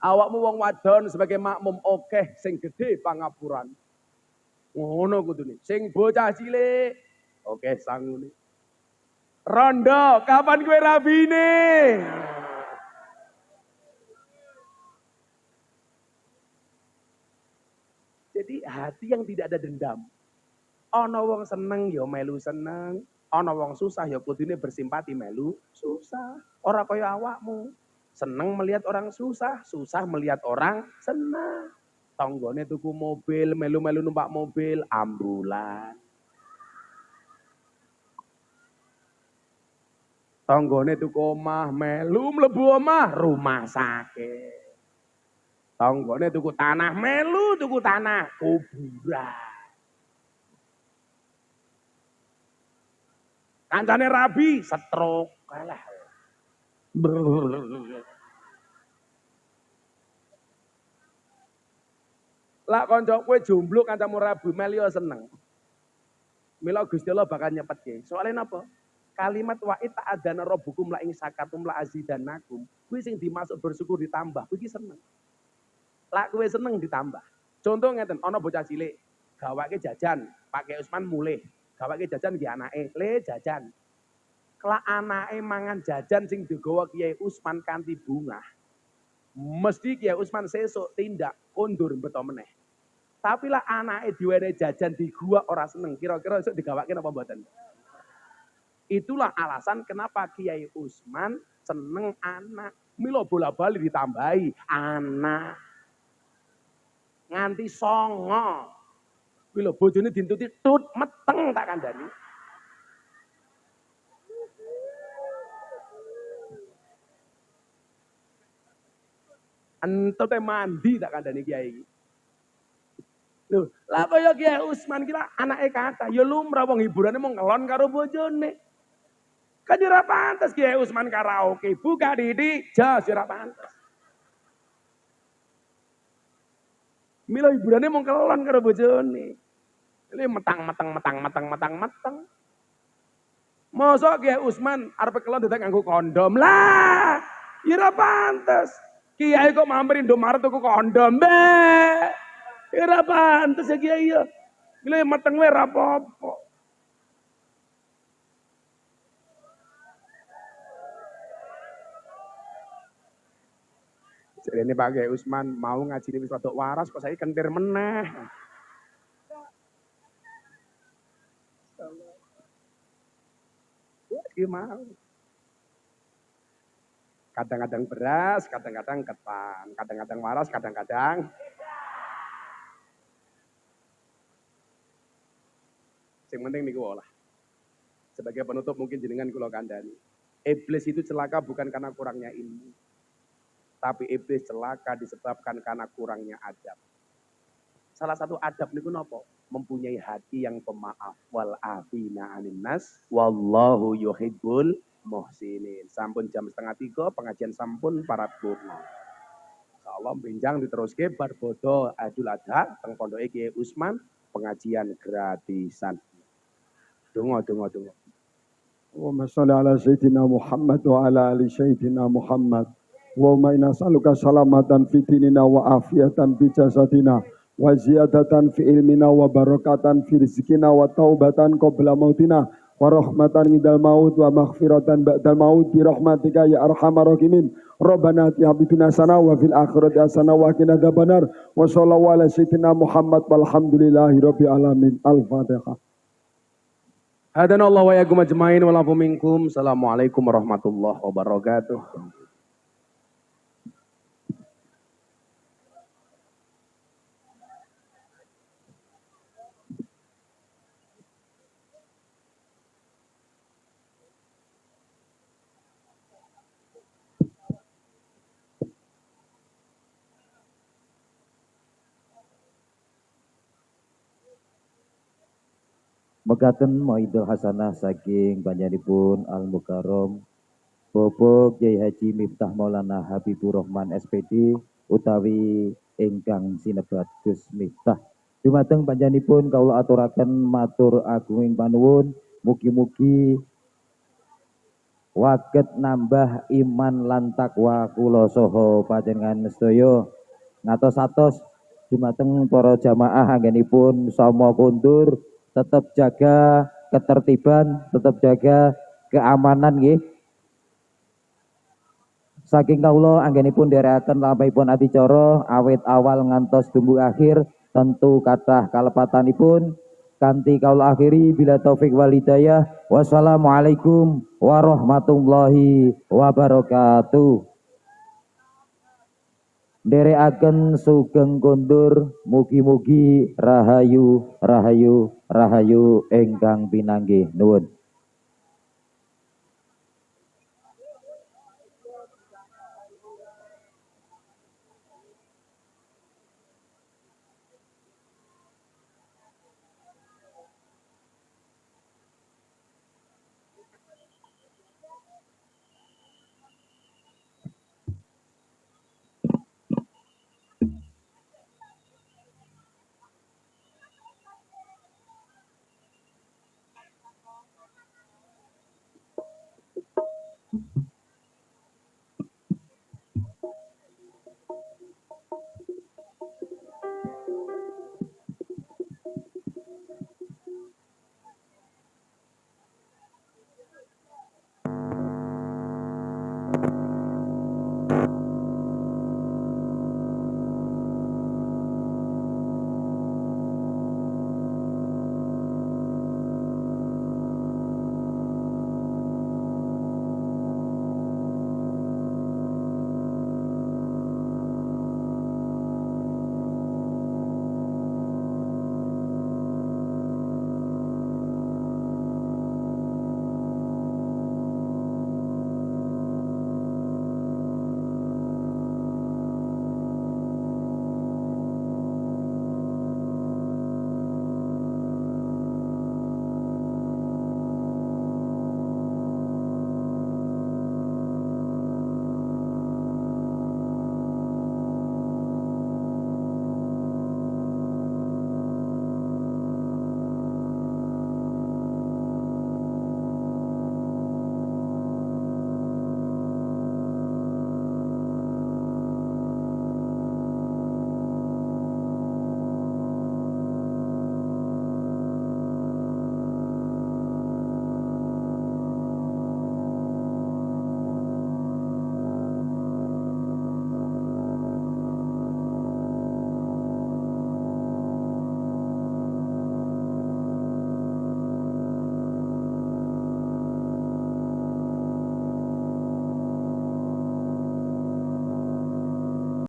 Awakmu wong wadon sebagai makmum oke sing gede pangapuran." Ngono kudune. Sing bocah cilik oke sangune. Rondo, kapan kue rabine? Jadi hati yang tidak ada dendam. Ana wong seneng ya melu seneng, ana wong susah ya kudune bersimpati melu susah. Ora kaya awakmu. Seneng melihat orang susah, susah melihat orang senang. Tanggane tuku mobil, melu-melu numpak mobil, ambulan. Tanggane tuku omah, melu mlebu omah, rumah sakit. Tanggane tuku tanah, melu tuku tanah, kuburan. Kancane rabi, stroke. Kalah. Lah kanca kowe jomblo kancamu rabi mel yo seneng. Mila Gusti Allah bakal nyepetke. Soalnya napa? Kalimat wa ta'adzana rabbukum la ing sakatum la azidannakum. Kuwi sing dimasuk bersyukur ditambah, kuwi seneng. Lah kowe seneng ditambah. Contoh ngeten, ana bocah cilik, gawake jajan, Pak Kiai Usman mulih. Gawake jajan nggih anake, le jajan. Kelak anake mangan jajan sing digawa Kiai Usman kanthi bunga. Mesti Kiai Usman sesuk tindak kondur beto meneh. Tapi lah anake diwenehi jajan di gua ora seneng. Kira-kira esuk digawake napa mboten? Itulah alasan kenapa Kiai Usman seneng anak. Milo bola-bali ditambahi anak. Nganti songo. Milo bojone dintuti tut meteng tak kandhani. Entute mandi tak kandhani Kiai iki. Lho, lha kaya Kiai Usman kira anake kata, ya lumrah wong hiburane mung ngelon karo bojone. Kan ora pantes Kiai Usman karaoke, buka didik, jas ora pantes. Mila hiburane mung kelon karo bojone. Ini metang. Mosok Kiai Usman arep kelon dadak nganggo kondom lah. Ya ora pantes. Kiai kok mampir Indomaret tuku kondom, Mbak. Ya ora pantes ya Kiai ya. Mila meteng wae ora apa-apa. Jadi ini Pak Kiai Usman mau ngaji ini wis rodok waras kok saya kentir meneh. Gimana? Kadang-kadang beras, kadang-kadang ketan, kadang-kadang waras, kadang-kadang yang penting niku olah. Sebagai penutup mungkin jenengan kula kandhani. Iblis itu celaka bukan karena kurangnya ilmu. Tapi iblis celaka disebabkan karena kurangnya adab. Salah satu adab niku nopo? Mempunyai hati yang pemaaf. Wal afina anin nas wallahu yuhibbul muhsinin. Sampun jam 2:30 pengajian sampun paripurna. Insyaallah benjang diteruske bar bodo Idul Adha teng pondoke Kiai Usman pengajian gratisan. Donga. Allahumma sholli ala sayyidina Muhammad wa ala ali sayyidina Muhammad. Wa inna nas'aluka salamatan fi dinina wa afiatan fi jasadina wa ziyadatan fi ilmina wa barakatan fi rizkina wa taubatan qabla mautina wa rahmatan indal maut wa maghfiratan ba'dal maut bi rahmatika ya arhamar rahimin. Rabbana atina fid dunya hasanah wa fil akhirati hasanah wa qina adzabannar. Wa shallallahu ala sayyidina Muhammad walhamdulillahi rabbil alamin. Al-Fatihah. Hadana Allah wa yakum ajmain wa lafu minkum. Assalamualaikum warahmatullahi wabarakatuh. Mekaten Maidul Hasanah saking panjenenganipun Al Mukarrom Bapak Kyai Haji Miftah Maulana Habibur Rahman SPD utawi ingkang sinebat Gus Miftah. Dumateng panjenenganipun kawula aturaken matur agunging panuwun mugi-mugi waget nambah iman lan takwa kula saha panjenengan sedaya ngatos-atos dumateng para jamaah anggenipun sama kundur tetap jaga ketertiban, tetap jaga keamanan nggih. Saking kawula anggenipun dherekaken lampahipun adicara awit awal ngantos dumbu akhir tentu kathah kalepatanipun kanthi kawula akhiri bila taufik wal hidayah. Wassalamualaikum warahmatullahi wabarakatuh. Nderekaken sugeng kondur mugi-mugi rahayu ingkang pinanggih nuwun.